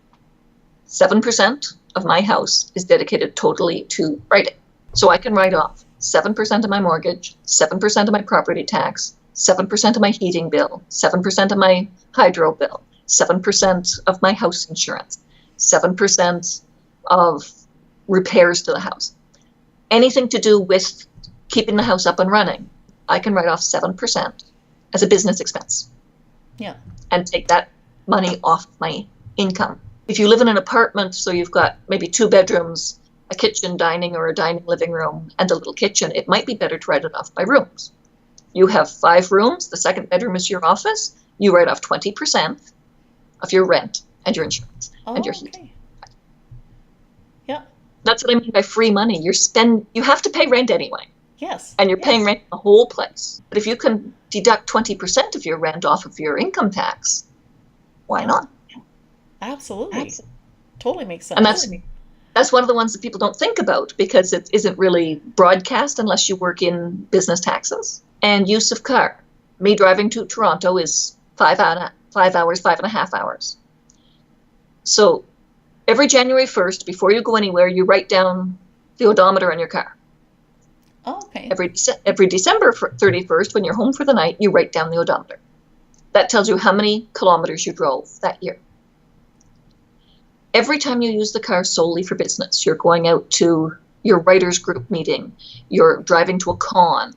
7% of my house is dedicated totally to writing. So I can write off 7% of my mortgage, 7% of my property tax, 7% of my heating bill, 7% of my hydro bill, 7% of my house insurance, 7% of repairs to the house. Anything to do with keeping the house up and running, I can write off 7% as a business expense. Yeah. And take that money off my income. If you live in an apartment, so you've got maybe 2 bedrooms, a kitchen, dining, or a dining living room, and a little kitchen, it might be better to write it off by rooms. You have 5 rooms, the second bedroom is your office, you write off 20% of your rent and your insurance and your heat. Okay. Yeah. That's what I mean by free money. You have to pay rent anyway. Yes. And you're paying rent in the whole place. But if you can deduct 20% of your rent off of your income tax, why not? Absolutely. Totally makes sense. And that's one of the ones that people don't think about because it isn't really broadcast unless you work in business taxes. And use of car. Me driving to Toronto is 5.5 hours. So every January 1st, before you go anywhere, you write down the odometer on your car. Oh, okay. Every December 31st, when you're home for the night, you write down the odometer. That tells you how many kilometers you drove that year. Every time you use the car solely for business, you're going out to your writers group meeting, you're driving to a con,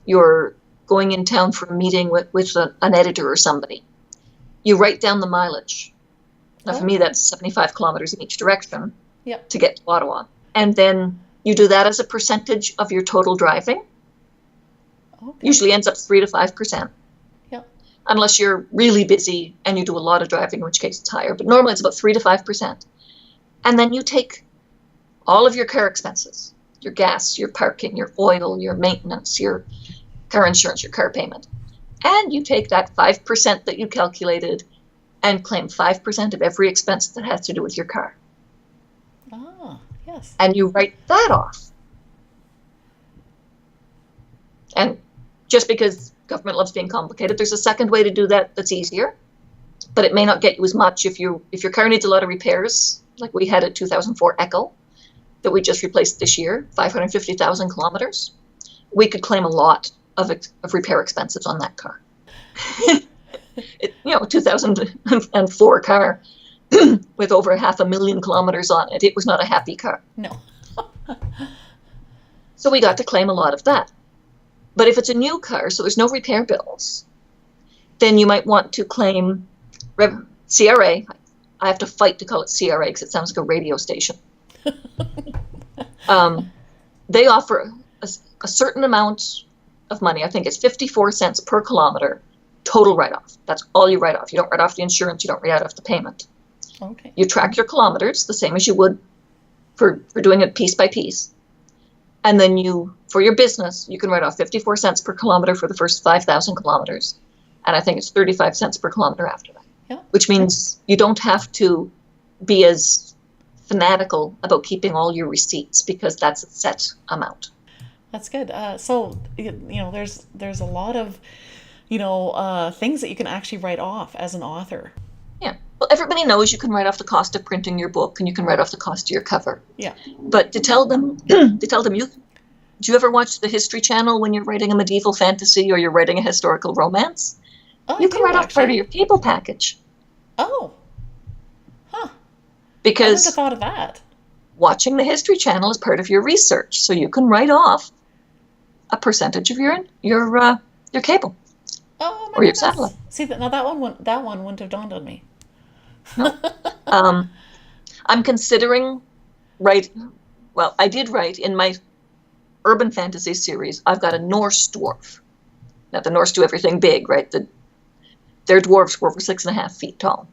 you're going in town for a meeting with an editor or somebody, you write down the mileage. Now, for me, that's 75 kilometers in each direction to get to Ottawa. And then you do that as a percentage of your total driving. Okay. Usually ends up 3 to 5%. Yep. Unless you're really busy and you do a lot of driving, in which case it's higher. But normally it's about 3 to 5%. And then you take all of your car expenses, your gas, your parking, your oil, your maintenance, your car insurance, your car payment. And you take that 5% that you calculated and claim 5% of every expense that has to do with your car. Ah, yes. And you write that off. And just because government loves being complicated, there's a second way to do that that's easier, but it may not get you as much if your car needs a lot of repairs, like we had a 2004 Echo that we just replaced this year, 550,000 kilometers. We could claim a lot of repair expenses on that car. 2004 car with over 500,000 kilometers on it. It was not a happy car. No. So we got to claim a lot of that. But if it's a new car, so there's no repair bills, then you might want to claim CRA. I have to fight to call it CRA because it sounds like a radio station. They offer a certain amount of money. I think it's 54 cents per kilometer total write-off. That's all you write off. You don't write off the insurance. You don't write off the payment. Okay. You track your kilometers the same as you would for doing it piece by piece. And then for your business, you can write off 54 cents per kilometer for the first 5,000 kilometers. And I think it's 35 cents per kilometer after that. Yeah. Which means you don't have to be as fanatical about keeping all your receipts because that's a set amount. That's good. So, there's a lot of, things that you can actually write off as an author. Yeah. Well, everybody knows you can write off the cost of printing your book and you can write off the cost of your cover. Yeah. But to tell them, do you ever watch the History Channel when you're writing a medieval fantasy or you're writing a historical romance? Oh, you can write off part of your cable package. Oh. Huh. Because I wouldn't have thought of that. Watching the History Channel is part of your research, so you can write off a percentage of your cable. Oh, my or your goodness. satellite. See, now that one wouldn't have dawned on me. No. I'm considering I did write in my urban fantasy series. I've got a Norse dwarf. Now the Norse do everything big, right? Their dwarves were over 6.5 feet tall.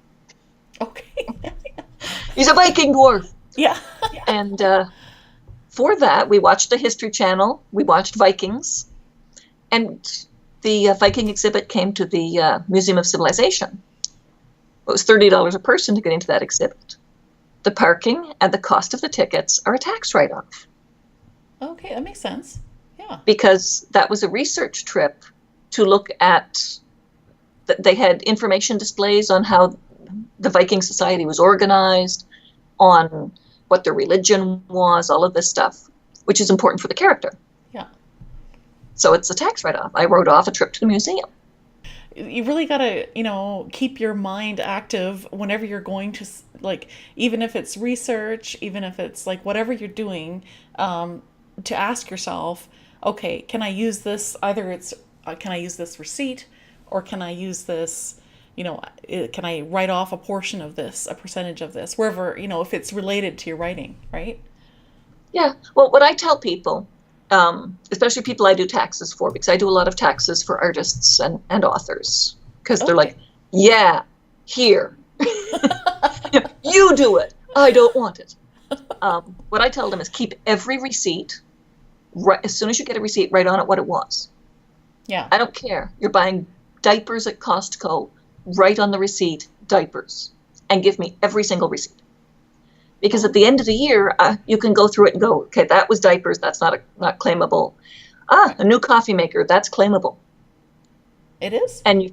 Okay. He's a Viking dwarf. Yeah. And for that, we watched the History Channel. We watched Vikings. And the Viking exhibit came to the Museum of Civilization. It was $30 a person to get into that exhibit. The parking and the cost of the tickets are a tax write-off. Okay, that makes sense. Yeah. Because that was a research trip to look at, they had information displays on how the Viking society was organized, on what their religion was, all of this stuff, which is important for the character. Yeah. So it's a tax write-off. I wrote off a trip to the museum. You really got to, keep your mind active whenever you're going to, like, even if it's research, even if it's like whatever you're doing, to ask yourself, okay, can I use this? Either it's, can I use this receipt, or can I use this, can I write off a portion of this, a percentage of this, wherever, if it's related to your writing, right? Yeah. Well, what I tell people, especially people I do taxes for, because I do a lot of taxes for artists and authors, because they're like, yeah, here, you do it. I don't want it. What I tell them is keep every receipt, right, as soon as you get a receipt, write on it what it was. Yeah. I don't care. You're buying diapers at Costco, write on the receipt, diapers, and give me every single receipt. Because at the end of the year, you can go through it and go, okay, that was diapers, that's not claimable. A new coffee maker, that's claimable. It is? And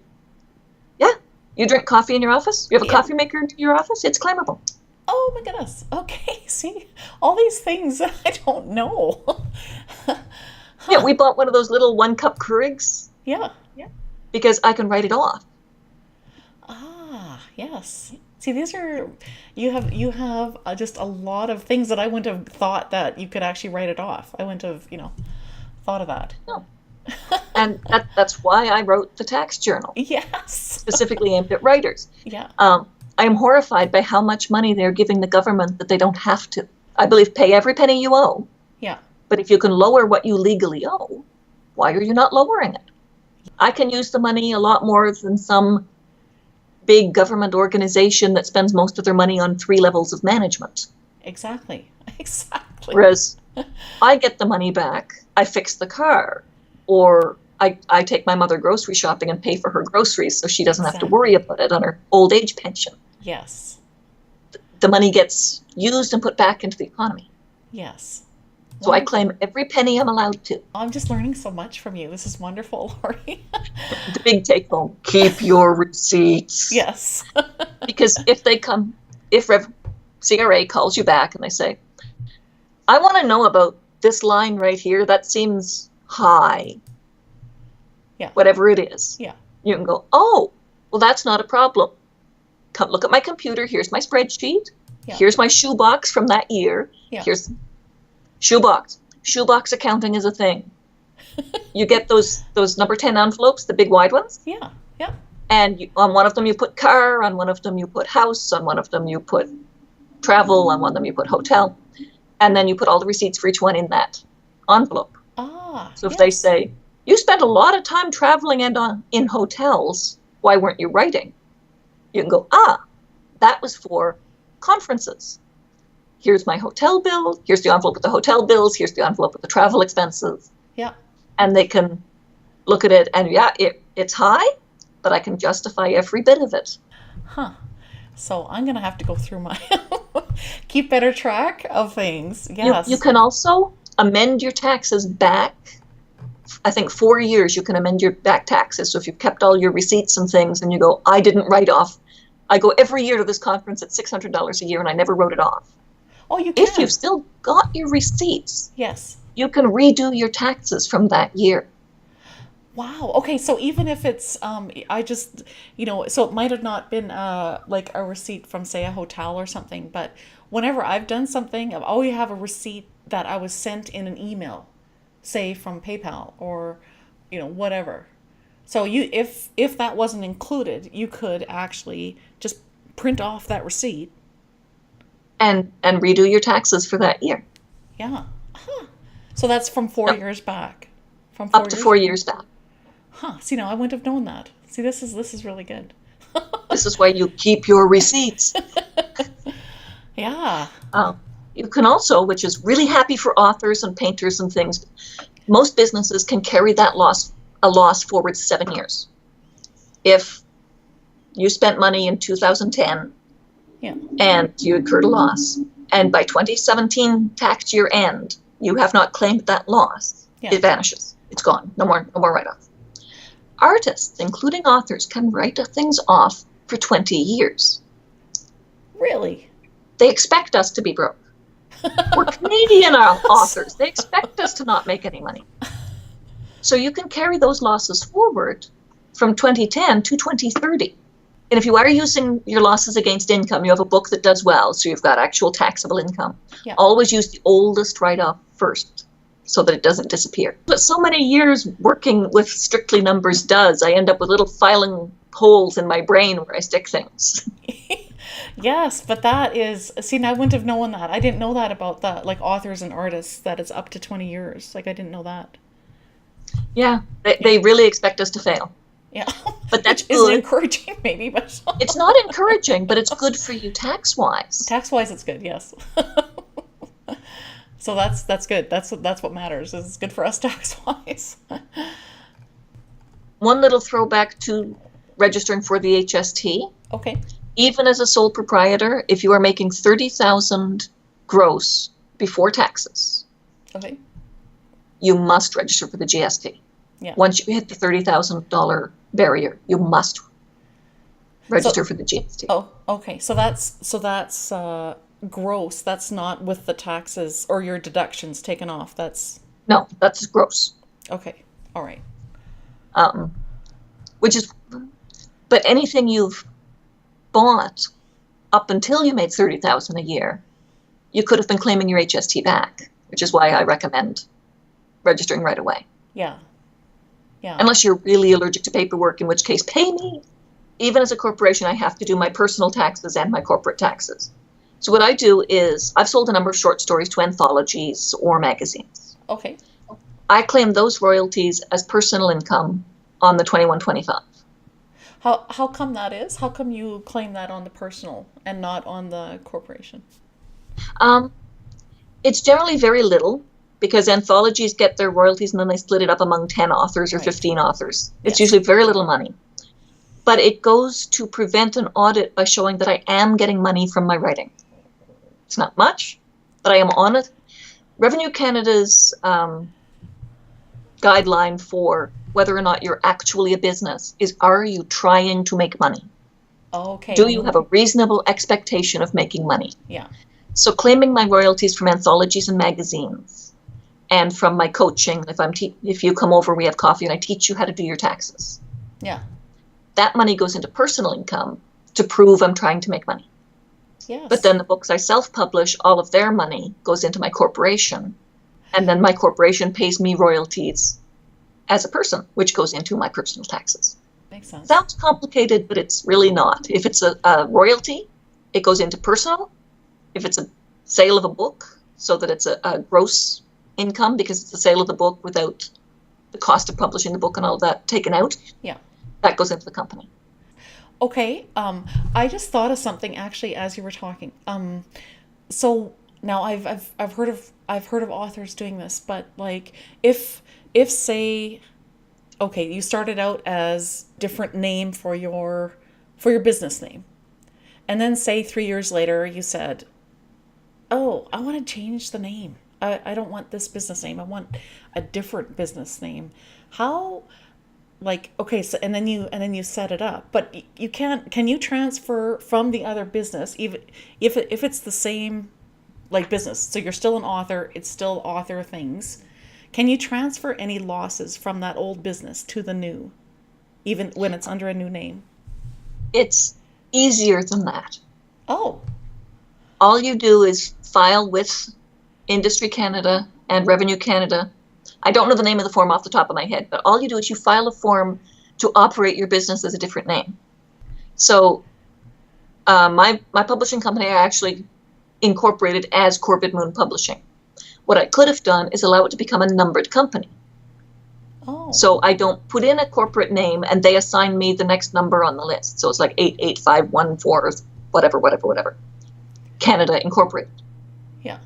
you drink coffee in your office? You have a coffee maker in your office? It's claimable. Oh my goodness. Okay, see, all these things I don't know. Yeah, we bought one of those little 1-cup Keurigs. Yeah. Because I can write it off. Ah, yes. See, these are, you have just a lot of things that I wouldn't have thought that you could actually write it off. I wouldn't have, thought of that. No. And that's why I wrote the tax journal. Yes. Specifically aimed at writers. Yeah. I am horrified by how much money they're giving the government that they don't have to. I believe pay every penny you owe. Yeah. But if you can lower what you legally owe, why are you not lowering it? I can use the money a lot more than some big government organization that spends most of their money on 3 levels of management. Exactly. Whereas I get the money back, I fix the car, or I take my mother grocery shopping and pay for her groceries so she doesn't have to worry about it on her old age pension. Yes. The money gets used and put back into the economy. Yes. So I claim every penny I'm allowed to. I'm just learning so much from you. This is wonderful, Laurie. The big take home, keep your receipts. Yes. Because if CRA calls you back and they say, I want to know about this line right here, that seems high. Yeah. Whatever it is. Yeah. You can go, oh, well, that's not a problem. Come look at my computer. Here's my spreadsheet. Yeah. Here's my shoebox from that year. Yeah. Here's shoebox. Shoebox accounting is a thing. You get those number 10 envelopes, the big wide ones. Yeah. Yeah. And on one of them you put car, on one of them you put house, on one of them you put travel, on one of them you put hotel. And then you put all the receipts for each one in that envelope. Ah. So if they say, you spent a lot of time traveling and in hotels, why weren't you writing? You can go, that was for conferences. Here's my hotel bill. Here's the envelope with the hotel bills. Here's the envelope with the travel expenses. Yeah. And they can look at it and, it's high, but I can justify every bit of it. Huh. So I'm going to have to go through my, keep better track of things. Yes. You can also amend your taxes back. I think 4 years you can amend your back taxes. So if you've kept all your receipts and things and you go, I didn't write off. I go every year to this conference at $600 a year and I never wrote it off. Oh, you can. If you've still got your receipts, yes, you can redo your taxes from that year. Wow. Okay. So even if it's, I just, so it might have not been like a receipt from, say, a hotel or something, but whenever I've done something, I always have a receipt that I was sent in an email, say from PayPal or, whatever. So if that wasn't included, you could actually just print off that receipt. And redo your taxes for that year. Yeah. Huh. So that's from 4 years back. From up to 4 years back. Huh. See, now I wouldn't have known that. See, this is really good. This is why you keep your receipts. Yeah. You can also, which is really happy for authors and painters and things, most businesses can carry that loss forward 7 years. If you spent money in 2010 and you incurred a loss, and by 2017 tax year end, you have not claimed that loss, it vanishes. It's gone. No more write-off. Artists, including authors, can write things off for 20 years. Really? They expect us to be broke. We're Canadian authors. They expect us to not make any money. So you can carry those losses forward from 2010 to 2030. And if you are using your losses against income, you have a book that does well, so you've got actual taxable income. Always use the oldest write-off first so that it doesn't disappear. But so many years working with strictly numbers does, I end up with little filing holes in my brain where I stick things. Yes, but that is, see, I wouldn't have known that. I didn't know that about that, like authors and artists, that it's up to 20 years. Like, I didn't know that. Yeah, they really expect us to fail. Yeah, but that's which isn't encouraging, maybe. But it's not encouraging, but it's good for you tax-wise. Tax-wise, it's good, yes. So that's good. That's what matters. It's good for us tax-wise. One little throwback to registering for the HST. Okay. Even as a sole proprietor, if you are making $30,000 gross before taxes, okay, you must register for the GST. Yeah. Once you hit the $30,000 barrier, you must register for the GST. Oh, okay. So that's gross. That's not with the taxes or your deductions taken off. No, that's gross. Okay. All right. But anything you've bought up until you made $30,000 a year, you could have been claiming your HST back, which is why I recommend registering right away. Yeah. Yeah. Unless you're really allergic to paperwork, in which case pay me. Even as a corporation, I have to do my personal taxes and my corporate taxes. So what I do is I've sold a number of short stories to anthologies or magazines. Okay. I claim those royalties as personal income on the 2125. How come that is? How come you claim that on the personal and not on the corporation? It's generally very little because anthologies get their royalties and then they split it up among 10 authors or 15 authors. It's usually very little money. But it goes to prevent an audit by showing that I am getting money from my writing. It's not much, but I am on it. Revenue Canada's guideline for whether or not you're actually a business is, are you trying to make money? Okay. Do you have a reasonable expectation of making money? Yeah. So claiming my royalties from anthologies and magazines and from my coaching, if you come over, we have coffee and I teach you how to do your taxes. Yeah. That money goes into personal income to prove I'm trying to make money. Yes. But then the books I self-publish, all of their money goes into my corporation. And then my corporation pays me royalties as a person, which goes into my personal taxes. Makes sense. Sounds complicated, but it's really not. If it's a royalty, it goes into personal. If it's a sale of a book, so that it's a gross income because it's the sale of the book without the cost of publishing the book and all that taken out, that goes into the company. Okay. I just thought of something actually as you were talking. So now I've heard of authors doing this, but like if say, okay, you started out as different name for your business name, and then say 3 years later you said, oh, I want to change the name. I don't want this business name. I want a different business name. How, like, okay, so and then you set it up, but you can you transfer from the other business even if it's the same like business? So you're still an author, it's still author things. Can you transfer any losses from that old business to the new, even when it's under a new name? It's easier than that. Oh. All you do is file with Industry Canada and Revenue Canada. I don't know the name of the form off the top of my head, but all you do is you file a form to operate your business as a different name. So my publishing company, I actually incorporated as Corbett Moon Publishing. What I could have done is allow it to become a numbered company. Oh. So I don't put in a corporate name and they assign me the next number on the list. So it's like 88514, whatever. Canada Incorporated. Yeah.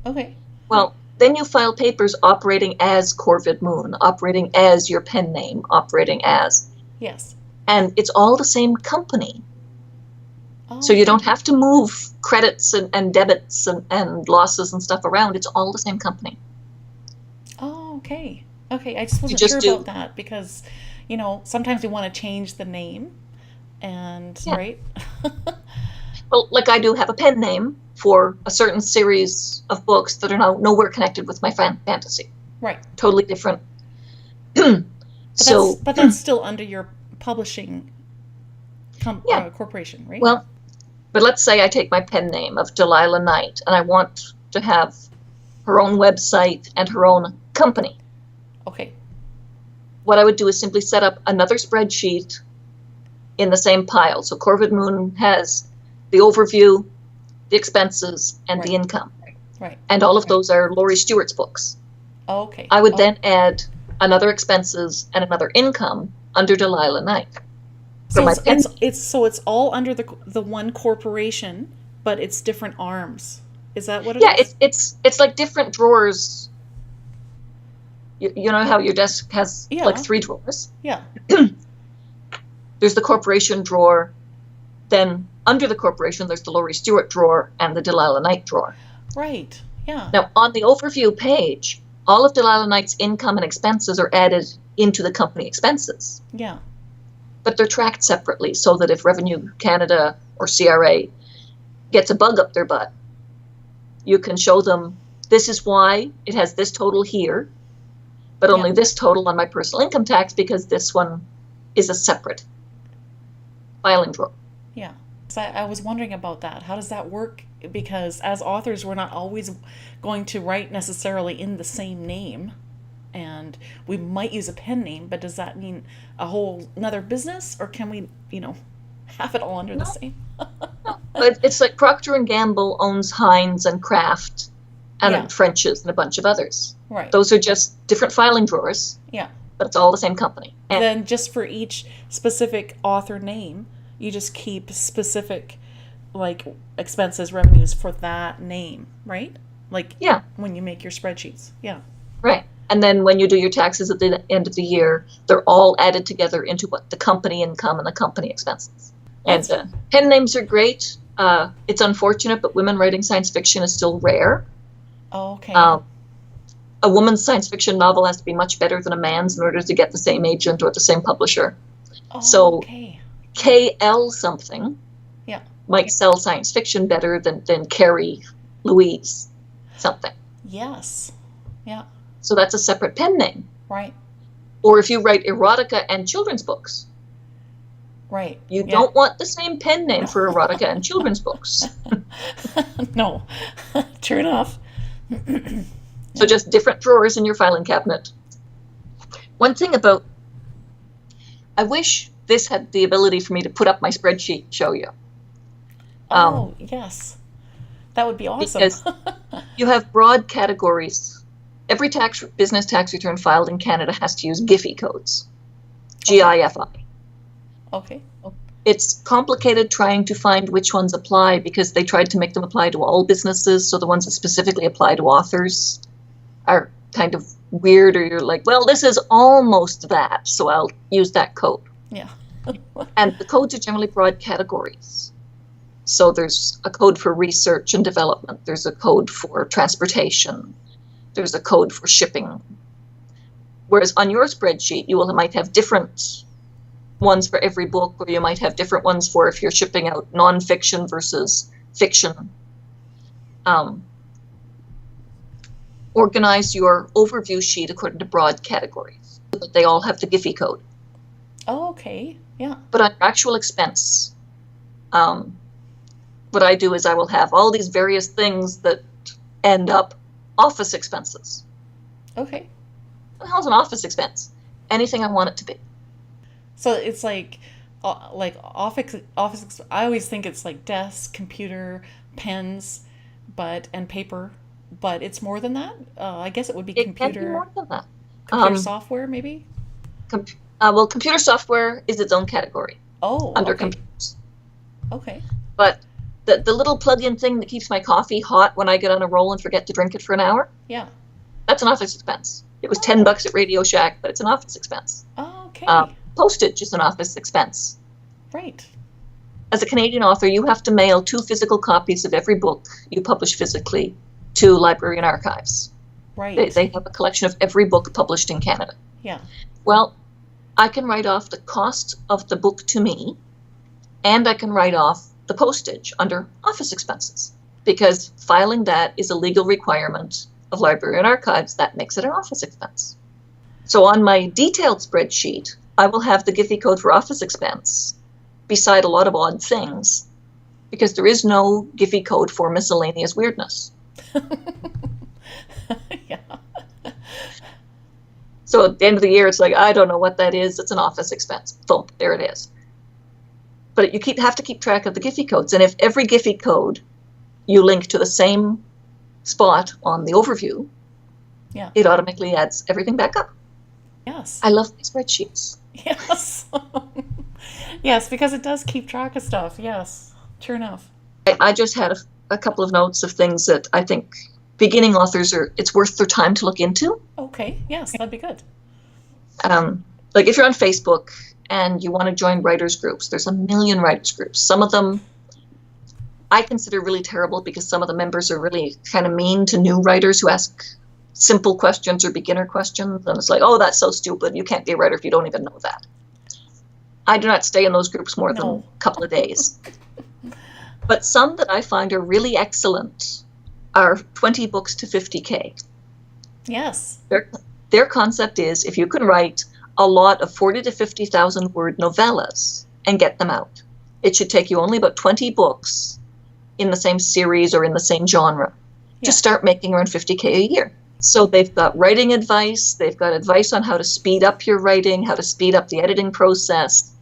Okay. Well, then you file papers operating as Corvid Moon, operating as your pen name, operating as. Yes. And it's all the same company. Oh, So you okay. don't have to move credits and debits and losses and stuff around. It's all the same company. Oh, okay. Okay, I just wasn't just sure do- about that because, sometimes we want to change the name and, Yeah. right? Well, like I do have a pen name for a certain series of books that are now nowhere connected with my fantasy. Right. Totally different. But that's still under your publishing Yeah. corporation, right? Well, but let's say I take my pen name of Delilah Knight and I want to have her own website and her own company. Okay. What I would do is simply set up another spreadsheet in the same pile. So Corvid Moon has the overview, the expenses, and the income. Right. And all of those are Laurie Stewart's books. Okay. I would then add another expenses and another income under Delilah Knight. So it's all under the one corporation, but it's different arms. Is that what it is? Yeah, it's like different drawers. You know how your desk has like 3 drawers? Yeah. There's the corporation drawer. Then under the corporation, there's the Laurie Stewart drawer and the Delilah Knight drawer. Right. Yeah. Now, on the overview page, all of Delilah Knight's income and expenses are added into the company expenses. Yeah. But they're tracked separately so that if Revenue Canada or CRA gets a bug up their butt, you can show them this is why it has this total here, but only this total on my personal income tax because this one is a separate filing drawer. Yeah. So I was wondering about that. How does that work? Because as authors, we're not always going to write necessarily in the same name. And we might use a pen name, but does that mean a whole another business? Or can we, have it all under the same? It's like Procter & Gamble owns Heinz and Kraft and French's and a bunch of others. Right. Those are just different filing drawers. Yeah. But it's all the same company. And then just for each specific author name, you just keep specific expenses, revenues for that name, right? When you make your spreadsheets. Yeah. Right. And then when you do your taxes at the end of the year, they're all added together into what the company income and the company expenses. And pen names are great. It's unfortunate, but women writing science fiction is still rare. Oh, okay. A woman's science fiction novel has to be much better than a man's in order to get the same agent or the same publisher. Oh, so okay. KL something might sell science fiction better than Carrie Louise something. Yes. Yeah. So that's a separate pen name. Right. Or if you write erotica and children's books. Right. You don't want the same pen name for erotica and children's books. No. True enough. So just different drawers in your filing cabinet. One thing about, I wish this had the ability for me to put up my spreadsheet and show you. Yes. That would be awesome. Because you have broad categories. Every business tax return filed in Canada has to use GIFI codes. GIFI. Okay. It's complicated trying to find which ones apply because they tried to make them apply to all businesses, so the ones that specifically apply to authors are kind of weird, or you're like, well, this is almost that, so I'll use that code. Yeah. And the codes are generally broad categories. So there's a code for research and development. There's a code for transportation. There's a code for shipping. Whereas on your spreadsheet, you might have different ones for every book, or you might have different ones for if you're shipping out nonfiction versus fiction. Organize your overview sheet according to broad categories so that they all have the GIFI code. Oh, okay. Yeah. But on actual expense, what I do is I will have all these various things that end up office expenses. Okay. What the hell's an office expense? Anything I want it to be. So it's like office. I always think it's like desk, computer, pens, and paper. But it's more than that. I guess it would be computer. It can be more than that. Computer software, maybe. Well, computer software is its own category. Oh. Under okay. computers. Okay. But The little plug-in thing that keeps my coffee hot when I get on a roll and forget to drink it for an hour, Yeah. that's an office expense. It was $10 at Radio Shack, but it's an office expense. Oh, okay. Postage is an office expense. Right. As a Canadian author, you have to mail 2 physical copies of every book you publish physically to Library and Archives. Right. They have a collection of every book published in Canada. Yeah. Well, I can write off the cost of the book to me, and I can write off the postage under office expenses, because filing that is a legal requirement of Library and Archives. That makes it an office expense. So on my detailed spreadsheet, I will have the Giphy code for office expense beside a lot of odd things, because there is no Giphy code for miscellaneous weirdness. Yeah. So at the end of the year, it's like, I don't know what that is. It's an office expense. Boom, there it is. But you have to keep track of the Giphy codes. And if every Giphy code you link to the same spot on the overview, Yeah. it automatically adds everything back up. Yes. I love my spreadsheets. Yes. Yes, because it does keep track of stuff. Yes. True enough. I just had a couple of notes of things that I think beginning authors it's worth their time to look into. Okay. Yes, that'd be good. Like if you're on Facebook and you want to join writers groups, there's a million writers groups. Some of them I consider really terrible because some of the members are really kind of mean to new writers who ask simple questions or beginner questions. And it's like, oh, that's so stupid. You can't be a writer if you don't even know that. I do not stay in those groups more than a couple of days. But some that I find are really excellent are 20 books to 50K. Yes. Their concept is if you can write a lot of 40 to 50,000 word novellas and get them out, it should take you only about 20 books in the same series or in the same genre to start making around 50K a year. So they've got writing advice, they've got advice on how to speed up your writing, how to speed up the editing process,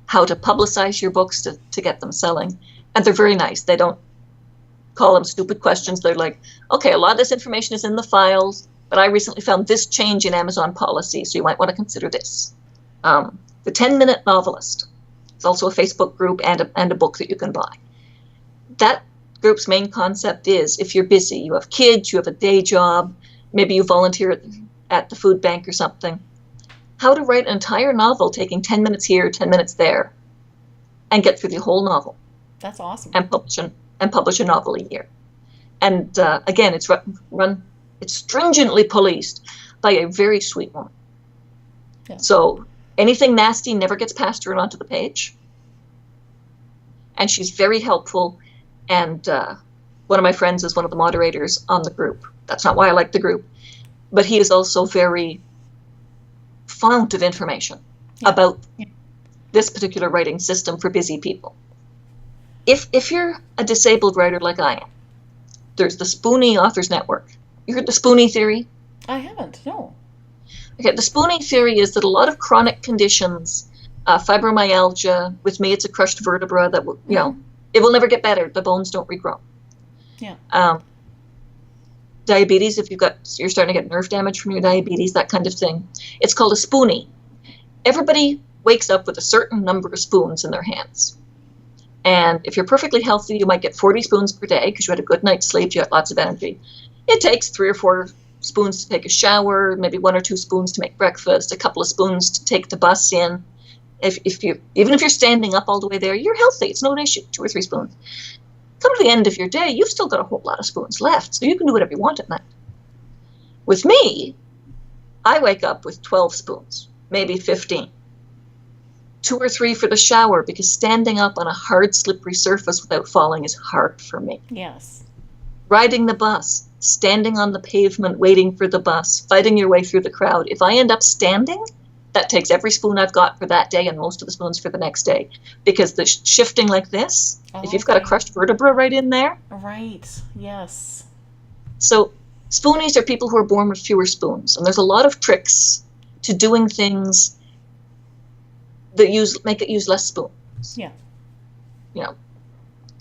how to publicize your books to get them selling. And they're very nice. They don't call them stupid questions. They're like, okay, a lot of this information is in the files, but I recently found this change in Amazon policy, so you might want to consider this. The 10-Minute Novelist is also a Facebook group and a book that you can buy. That group's main concept is if you're busy, you have kids, you have a day job, maybe you volunteer at the food bank or something, how to write an entire novel taking 10 minutes here, 10 minutes there, and get through the whole novel. That's awesome. And publish a novel a year. And again, it's stringently policed by a very sweet woman. Yeah. So anything nasty never gets past her and onto the page. And she's very helpful. And one of my friends is one of the moderators on the group. That's not why I like the group. But he is also very font of information about this particular writing system for busy people. If you're a disabled writer like I am, there's the Spoonie Authors Network. You heard the Spoonie theory? I haven't, no. Okay, the Spoonie theory is that a lot of chronic conditions, fibromyalgia, with me it's a crushed vertebra that will, it will never get better. The bones don't regrow. Yeah. Diabetes, if you're starting to get nerve damage from your diabetes, that kind of thing. It's called a spoonie. Everybody wakes up with a certain number of spoons in their hands. And if you're perfectly healthy, you might get 40 spoons per day because you had a good night's sleep, you had lots of energy. It takes 3 or 4 spoons to take a shower, maybe 1 or 2 spoons to make breakfast, a couple of spoons to take the bus in. Even if you're standing up all the way there, you're healthy. It's no issue, 2 or 3 spoons. Come to the end of your day, you've still got a whole lot of spoons left, so you can do whatever you want at night. With me, I wake up with 12 spoons, maybe 15. 2 or 3 for the shower, because standing up on a hard, slippery surface without falling is hard for me. Yes. Riding the bus, standing on the pavement, waiting for the bus, fighting your way through the crowd. If I end up standing, that takes every spoon I've got for that day and most of the spoons for the next day. Because the shifting like this, if you've got a crushed vertebra right in there. Right, yes. So spoonies are people who are born with fewer spoons. And there's a lot of tricks to doing things that make it use less spoons. Yeah.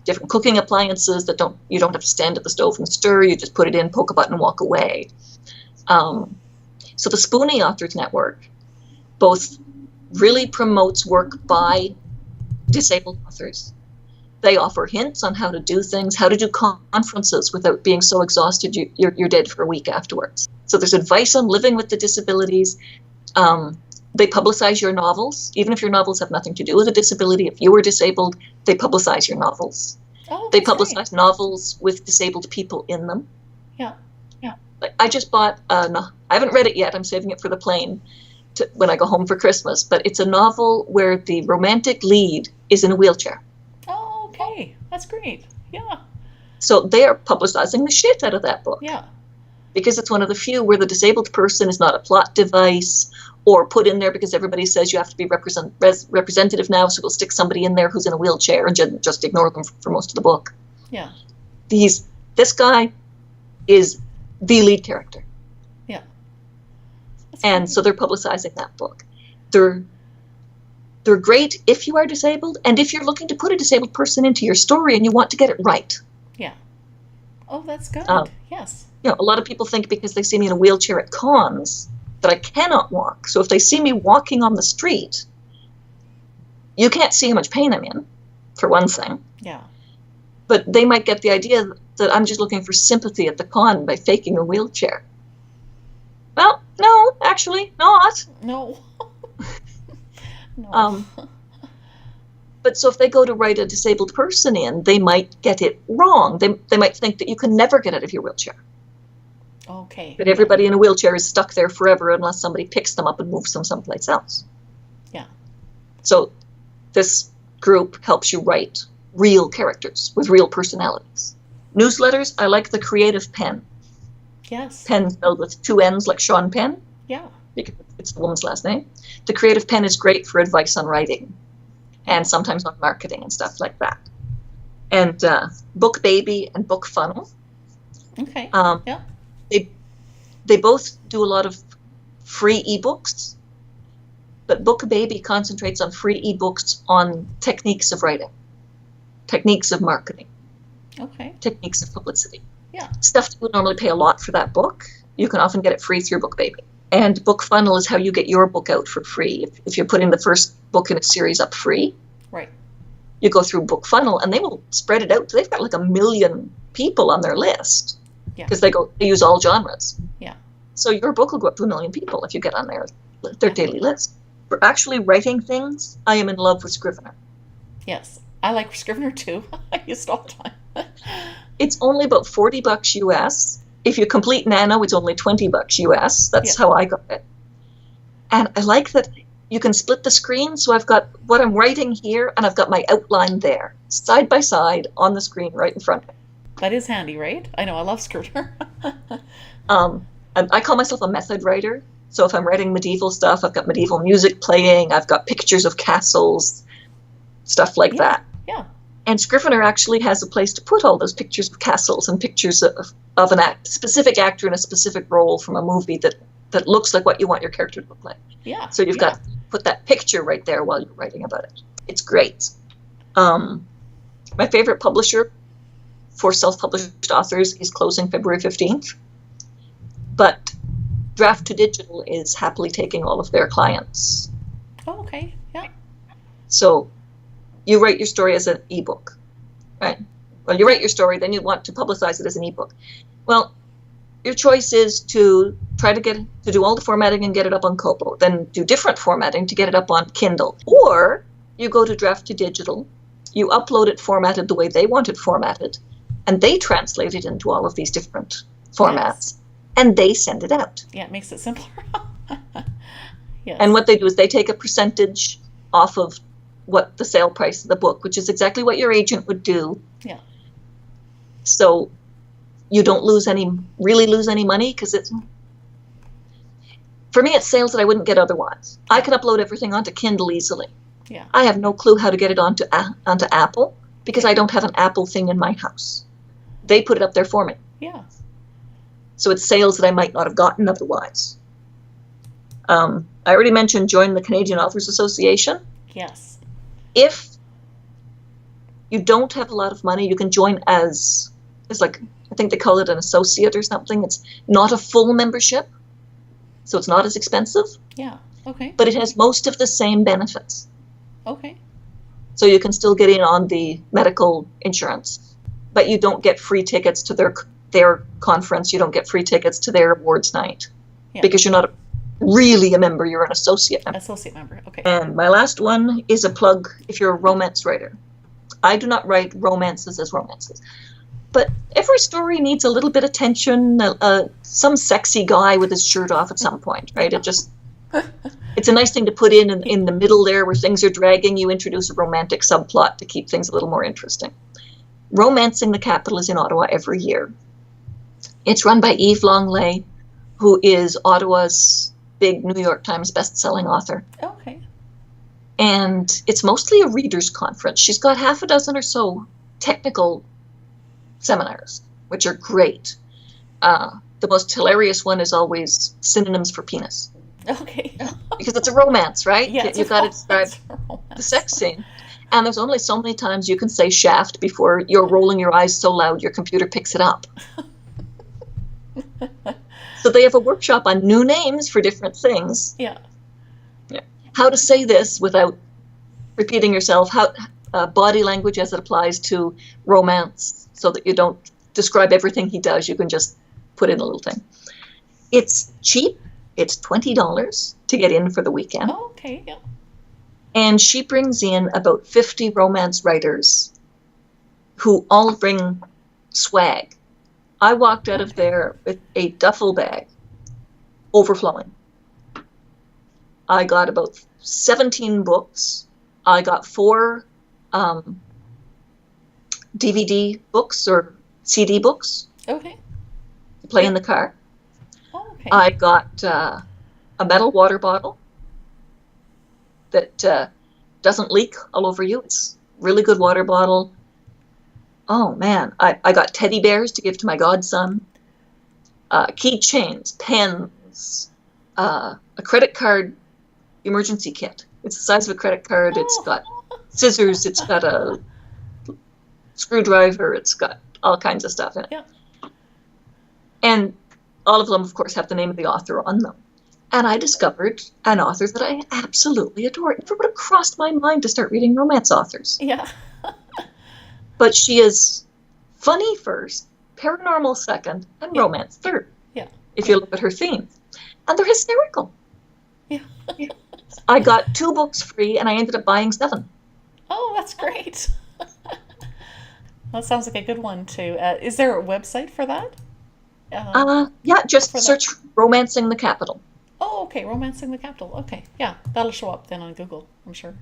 Different cooking appliances that you don't have to stand at the stove and stir. You just put it in, poke a button, and walk away. So the Spoonie Authors Network both really promotes work by disabled authors, They offer hints on how to do things, how to do conferences without being so exhausted you're dead for a week afterwards. So there's advice on living with the disabilities. They publicize your novels, even if your novels have nothing to do with a disability. If you were disabled, they publicize your novels. Oh, They that's publicize great. novels with disabled people in them. Yeah. Yeah. Like, I just bought I haven't read it yet. I'm saving it for the plane when I go home for Christmas. But it's a novel where the romantic lead is in a wheelchair. Oh, okay. That's great. Yeah. So they are publicizing the shit out of that book. Yeah. Because it's one of the few where the disabled person is not a plot device or put in there because everybody says you have to be representative now, so we'll stick somebody in there who's in a wheelchair and just ignore them for most of the book. Yeah. This guy is the lead character. Yeah. That's And great. so they're publicizing that book. They're great if you are disabled, and if you're looking to put a disabled person into your story and you want to get it right. Yeah. Oh, that's good. Yes. You know, a lot of people think because they see me in a wheelchair at cons that I cannot walk. So if they see me walking on the street, you can't see how much pain I'm in, for one thing. Yeah. But they might get the idea that I'm just looking for sympathy at the con by faking a wheelchair. Well, no, actually not. No. No. But so if they go to write a disabled person in, they might get it wrong. They might think that you can never get out of your wheelchair. Okay. That everybody in a wheelchair is stuck there forever unless somebody picks them up and moves them someplace else. Yeah. So this group helps you write real characters with real personalities. Newsletters, I like the Creative Pen. Yes. Pen spelled with two N's like Sean Penn, Yeah. because it's the woman's last name. The Creative Pen is great for advice on writing and sometimes on marketing and stuff like that. And Book Baby and Book Funnel. Okay. Yeah. They both do a lot of free ebooks, but Book Baby concentrates on free ebooks on techniques of writing, techniques of marketing, Okay. techniques of publicity. Yeah. Stuff that would normally pay a lot for that book, you can often get it free through Book Baby. And Book Funnel is how you get your book out for free. If you're putting the first book in a series up free, Right. you go through Book Funnel and they will spread it out. They've got like 1 million people on their list Yeah. because they use all genres. Yeah. So your book will go up to 1 million people if you get on their daily list. For actually writing things, I am in love with Scrivener. Yes. I like Scrivener too. I use it all the time. It's only about $40 US. If you complete Nano, it's only $20 US. That's how I got it. And I like that you can split the screen. So I've got what I'm writing here and I've got my outline there, side by side on the screen right in front of me. That is handy, right? I know. I love Scrivener. And I call myself a method writer. So if I'm writing medieval stuff, I've got medieval music playing. I've got pictures of castles, stuff like that. Yeah. And Scrivener actually has a place to put all those pictures of castles and pictures of an specific actor in a specific role from a movie that looks like what you want your character to look like. Yeah. So you've got to put that picture right there while you're writing about it. It's great. My favorite publisher for self-published authors is closing February 15th. But Draft to Digital is happily taking all of their clients. Oh, okay. Yeah. So you write your story as an ebook, right? Well, you write your story, then you want to publicize it as an ebook. Well, your choice is to try to do all the formatting and get it up on Kobo, then do different formatting to get it up on Kindle. Or you go to Draft to Digital, you upload it formatted the way they want it formatted, and they translate it into all of these different formats, and they send it out. Yeah, it makes it simpler. Yes. And what they do is they take a percentage off of what the sale price of the book, which is exactly what your agent would do. Yeah. So you don't really lose any money, because for me, it's sales that I wouldn't get otherwise. I can upload everything onto Kindle easily. Yeah. I have no clue how to get it onto Apple, because I don't have an Apple thing in my house. They put it up there for me. Yeah. So it's sales that I might not have gotten otherwise. I already mentioned join the Canadian Authors Association. Yes. If you don't have a lot of money, you can join as like, I think they call it an associate or something. It's not a full membership, so it's not as expensive, Yeah. Okay. but it has most of the same benefits. Okay. So you can still get in on the medical insurance, but you don't get free tickets to their conference. You don't get free tickets to their awards night because you're not really a member. You're an associate member. Associate member, okay. And my last one is a plug if you're a romance writer. I do not write romances as romances. But every story needs a little bit of tension, some sexy guy with his shirt off at some point, right? It's a nice thing to put in the middle there where things are dragging. You introduce a romantic subplot to keep things a little more interesting. Romancing the Capital is in Ottawa every year. It's run by Eve Longley, who is Ottawa's big New York Times best-selling author. Okay. And it's mostly a readers' conference. She's got half a dozen or so technical seminars, which are great. The most hilarious one is always synonyms for penis. Okay. Because it's a romance, right? Yeah, You've got to describe the sex scene. And there's only so many times you can say shaft before you're rolling your eyes so loud your computer picks it up. So they have a workshop on new names for different things. Yeah. How to say this without repeating yourself, how body language as it applies to romance, so that you don't describe everything he does. You can just put in a little thing. It's cheap. It's $20 to get in for the weekend. Oh, okay, yeah. And she brings in about 50 romance writers who all bring swag. I walked out of there with a duffel bag overflowing. I got about 17 books. I got 4 DVD books or CD books. Okay. To play in the car. Oh, okay. I got a metal water bottle that doesn't leak all over you. It's a really good water bottle. Oh, man. I got teddy bears to give to my godson. Keychains, pens, a credit card emergency kit. It's the size of a credit card. Oh. It's got scissors. It's got a screwdriver. It's got all kinds of stuff in it. Yeah. And all of them, of course, have the name of the author on them. And I discovered an author that I absolutely adore. It never would have crossed my mind to start reading romance authors. Yeah. But she is funny first, paranormal second, and romance third. Yeah. If you look at her themes. And they're hysterical. Yeah. I got 2 books free, and I ended up buying 7. Oh, that's great. That sounds like a good one, too. Is there a website for that? Yeah, just search Romancing the Capital. Oh, okay. Romancing the Capital. Okay. Yeah, that'll show up then on Google, I'm sure.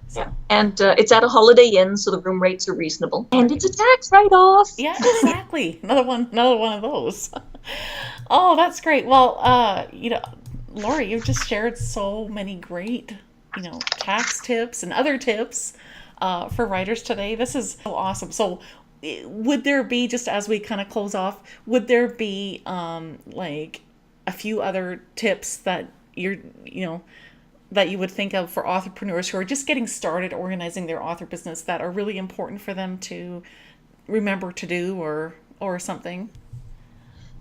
So. Yeah. And it's at a Holiday Inn, so the room rates are reasonable. And it's a tax write-off. Yeah, exactly. Another one of those. Oh, that's great. Well, Laurie, you've just shared so many great, tax tips and other tips for writers today. This is so awesome. So would there be, just as we kind of close off, would there be like a few other tips that that you would think of for authorpreneurs who are just getting started organizing their author business that are really important for them to remember to do or something?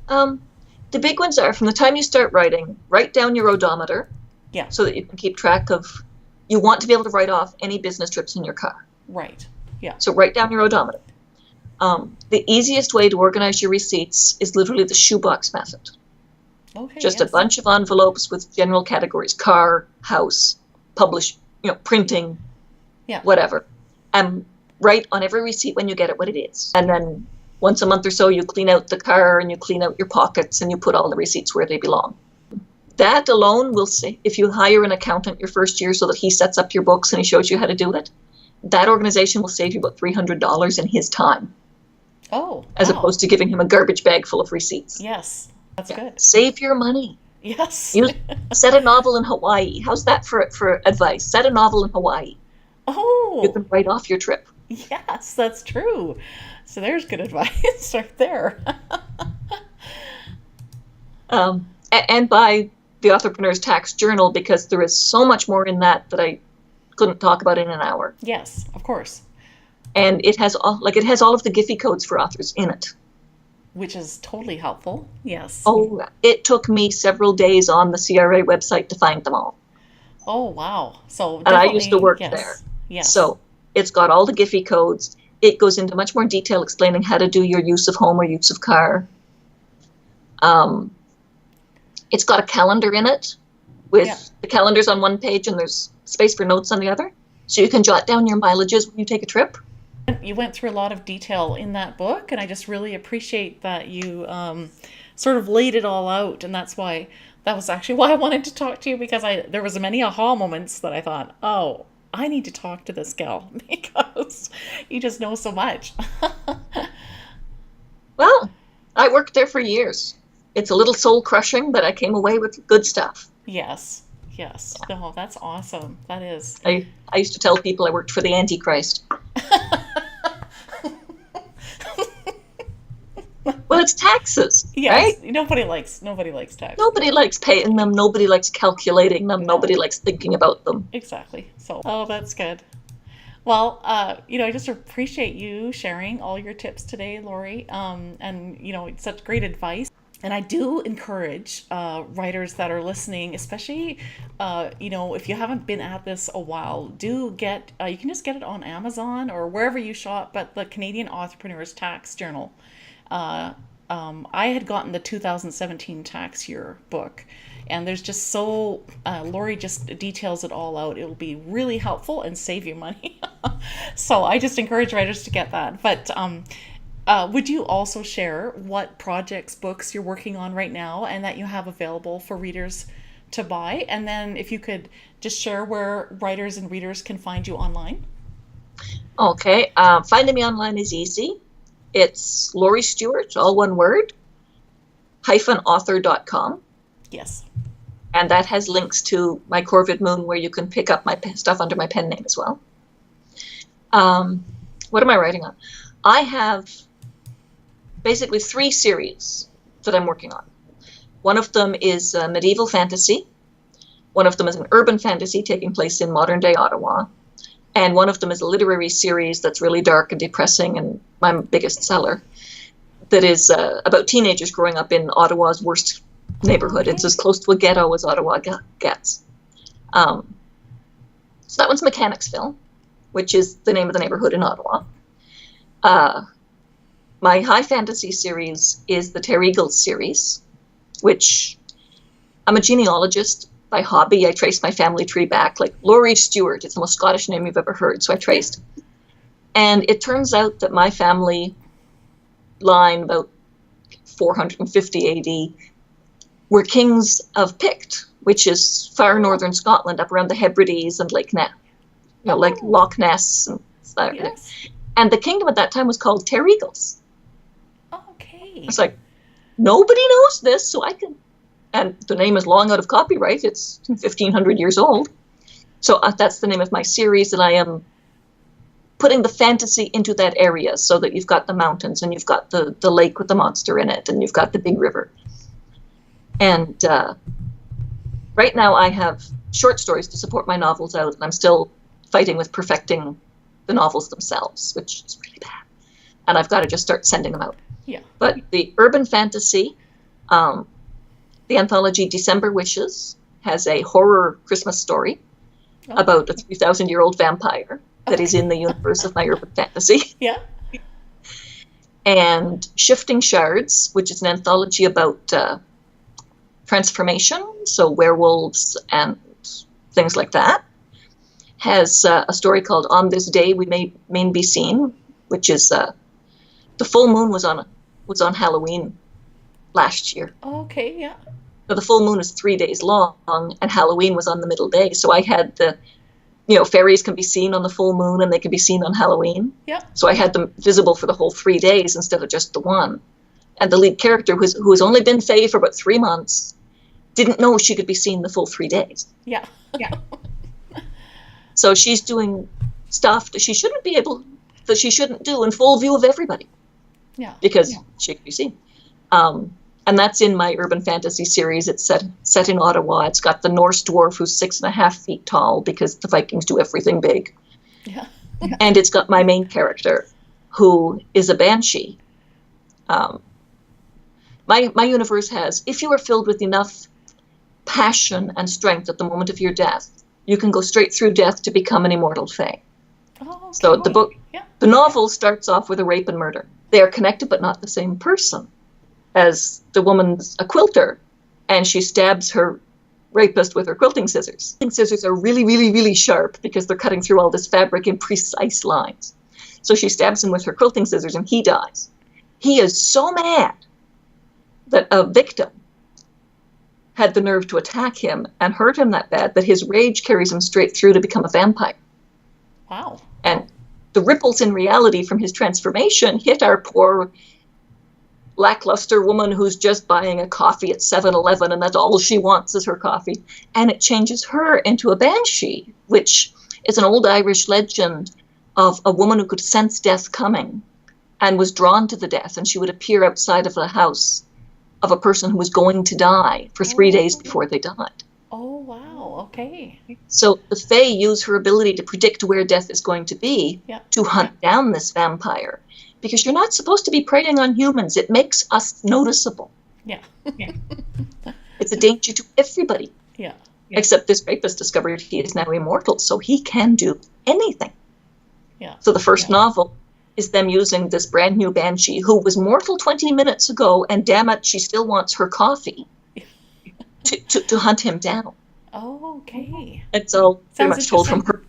The big ones are, from the time you start writing, write down your odometer. Yeah. So that you can keep track of, you want to be able to write off any business trips in your car. Right. Yeah. So write down your odometer. The easiest way to organize your receipts is literally the shoebox method. Okay. Just a bunch of envelopes with general categories: car, house, publish, printing, whatever. And write on every receipt when you get it what it is. And then once a month or so, you clean out the car and you clean out your pockets and you put all the receipts where they belong. That alone will say, if you hire an accountant your first year so that he sets up your books and he shows you how to do it, that organization will save you about $300 in his time. Oh, as opposed to giving him a garbage bag full of receipts. Yes, that's good. Save your money. Yes. Set a novel in Hawaii. How's that for advice? Set a novel in Hawaii. Oh. You can write off your trip. Yes, that's true. So there's good advice right there. And buy the Authorpreneur's Tax Journal, because there is so much more in that I couldn't talk about in an hour. Yes, of course. And it has all of the Giphy codes for authors in it. Which is totally helpful. Yes. Oh, it took me several days on the CRA website to find them all. Oh, wow. So and I used to work there. Yes. So It's got all the Giphy codes. It goes into much more detail explaining how to do your use of home or use of car. It's got a calendar in it with the calendars on one page and there's space for notes on the other. So you can jot down your mileages when you take a trip. You went through a lot of detail in that book, and I just really appreciate that you sort of laid it all out. And that was actually why I wanted to talk to you, because there was many aha moments that I thought, oh, I need to talk to this gal because you just know so much. Well, I worked there for years. It's a little soul crushing, but I came away with good stuff. Yes. No, that's awesome. That is. I used to tell people I worked for the Antichrist. Well, it's taxes, right? Nobody likes taxes. Nobody likes paying them. Nobody likes calculating them. No. Nobody likes thinking about them. Exactly. So, that's good. Well, I just appreciate you sharing all your tips today, Laurie. And it's such great advice. And I do encourage writers that are listening, especially, if you haven't been at this a while, do get, you can just get it on Amazon or wherever you shop, but the Canadian Authorpreneurs Tax Journal. I had gotten the 2017 tax year book, and there's just Laurie just details it all out. It will be really helpful and save you money. So I just encourage writers to get that. But would you also share what projects, books you're working on right now and that you have available for readers to buy? And then if you could just share where writers and readers can find you online. Okay. Finding me online is easy. It's Laurie Stewart, all one word, -author.com. Yes. And that has links to my Corvid Moon where you can pick up my stuff under my pen name as well. What am I writing on? I have basically 3 series that I'm working on. One of them is medieval fantasy. One of them is an urban fantasy taking place in modern day Ottawa. And one of them is a literary series that's really dark and depressing and my biggest seller, that is about teenagers growing up in Ottawa's worst neighborhood. It's as close to a ghetto as Ottawa gets. So that one's Mechanicsville, which is the name of the neighborhood in Ottawa. My high fantasy series is the Terregles series, which I'm a genealogist by hobby. I traced my family tree back, like Laurie Stewart. It's the most Scottish name you've ever heard, so I traced. And it turns out that my family line, about 450 AD, were kings of Pict, which is far northern Scotland, up around the Hebrides and Lake Ness, like Loch Ness and stuff. Yes. And the kingdom at that time was called Terregles. Okay. It's like, nobody knows this, so I can. And the name is long out of copyright. It's 1,500 years old. So that's the name of my series, and I am putting the fantasy into that area so that you've got the mountains, and you've got the lake with the monster in it, and you've got the big river. And right now I have short stories to support my novels out, and I'm still fighting with perfecting the novels themselves, which is really bad. And I've got to just start sending them out. Yeah. But the urban fantasy, the anthology December Wishes, has a horror Christmas story about a 3,000-year-old vampire that is in the universe of my urban fantasy. Yeah. And Shifting Shards, which is an anthology about transformation, so werewolves and things like that, has a story called On This Day We May Be Seen, which is the full moon was on Halloween last year. Okay, yeah. So the full moon is 3 days long, and Halloween was on the middle day. So I had fairies can be seen on the full moon, and they can be seen on Halloween. Yeah. So I had them visible for the whole 3 days instead of just the one. And the lead character, who has only been fae for about 3 months, didn't know she could be seen the full 3 days. Yeah. Yeah. So she's doing stuff that she shouldn't do in full view of everybody. Yeah. Because she could be seen. And that's in my urban fantasy series. It's set in Ottawa. It's got the Norse dwarf who's 6.5 feet tall because the Vikings do everything big. Yeah. And it's got my main character, who is a banshee. My universe has, if you are filled with enough passion and strength at the moment of your death, you can go straight through death to become an immortal fae. Oh, So okay. Yeah. the novel starts off with a rape and murder. They are connected but not the same person, as the woman's a quilter, and she stabs her rapist with her quilting scissors. Quilting scissors are really, really, really sharp because they're cutting through all this fabric in precise lines. So she stabs him with her quilting scissors and he dies. He is so mad that a victim had the nerve to attack him and hurt him that bad that his rage carries him straight through to become a vampire. Wow. And the ripples in reality from his transformation hit our poor lackluster woman who's just buying a coffee at 7-Eleven and that's all she wants is her coffee. And it changes her into a banshee, which is an old Irish legend of a woman who could sense death coming and was drawn to the death, and she would appear outside of the house of a person who was going to die for 3 days before they died. Oh, wow. Okay. So the Fae use her ability to predict where death is going to be to hunt down this vampire. Because you're not supposed to be preying on humans. It makes us noticeable. Yeah. It's a danger to everybody. Yeah. Except this rapist discovered he is now immortal, so he can do anything. Yeah. So the first novel is them using this brand new banshee who was mortal 20 minutes ago, and damn it, she still wants her coffee to hunt him down. Oh, okay. It's all pretty much told from her.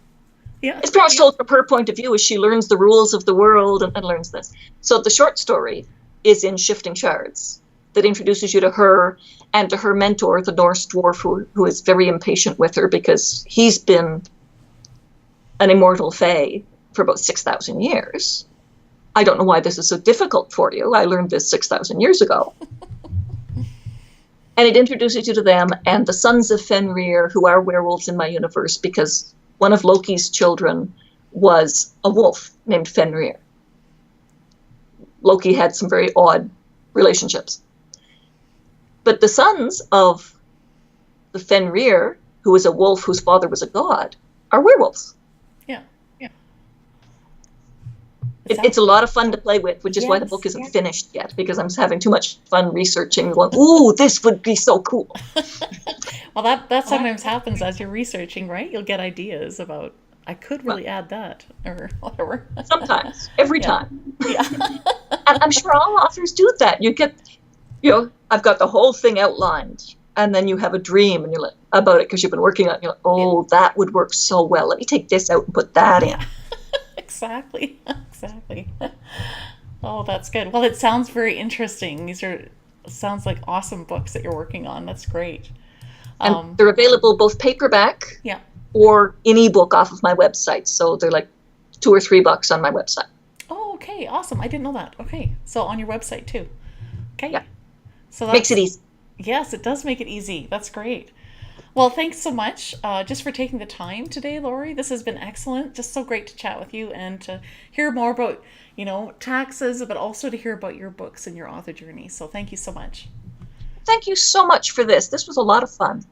Yeah. It's pretty much told from her point of view as she learns the rules of the world and learns this. So the short story is in Shifting Shards that introduces you to her and to her mentor, the Norse dwarf, who is very impatient with her because he's been an immortal fae for about 6,000 years. I don't know why this is so difficult for you. I learned this 6,000 years ago. And it introduces you to them and the sons of Fenrir, who are werewolves in my universe because one of Loki's children was a wolf named Fenrir. Loki had some very odd relationships. But the sons of the Fenrir, who was a wolf whose father was a god, are werewolves. Yeah. It's a lot of fun to play with, which is why the book isn't finished yet, because I'm having too much fun researching, going, ooh, this would be so cool. Well, that sometimes happens as you're researching, right? You'll get ideas about, I could really add that, or whatever. Sometimes. Every time. Yeah. And I'm sure all authors do that. You get, I've got the whole thing outlined, and then you have a dream and you're like, about it because you've been working on it. You're like, oh, that would work so well. Let me take this out and put that in. Exactly. Oh, that's good. Well, it sounds very interesting. Sounds like awesome books that you're working on. That's great. And they're available both paperback or in ebook off of my website. So they're like $2 or $3 on my website. Oh, okay. Awesome. I didn't know that. Okay. So on your website too. Okay. Yeah. So that makes it easy. Yes, it does make it easy. That's great. Well, thanks so much just for taking the time today, Laurie. This has been excellent. Just so great to chat with you and to hear more about, taxes, but also to hear about your books and your author journey. So thank you so much. Thank you so much for this. This was a lot of fun.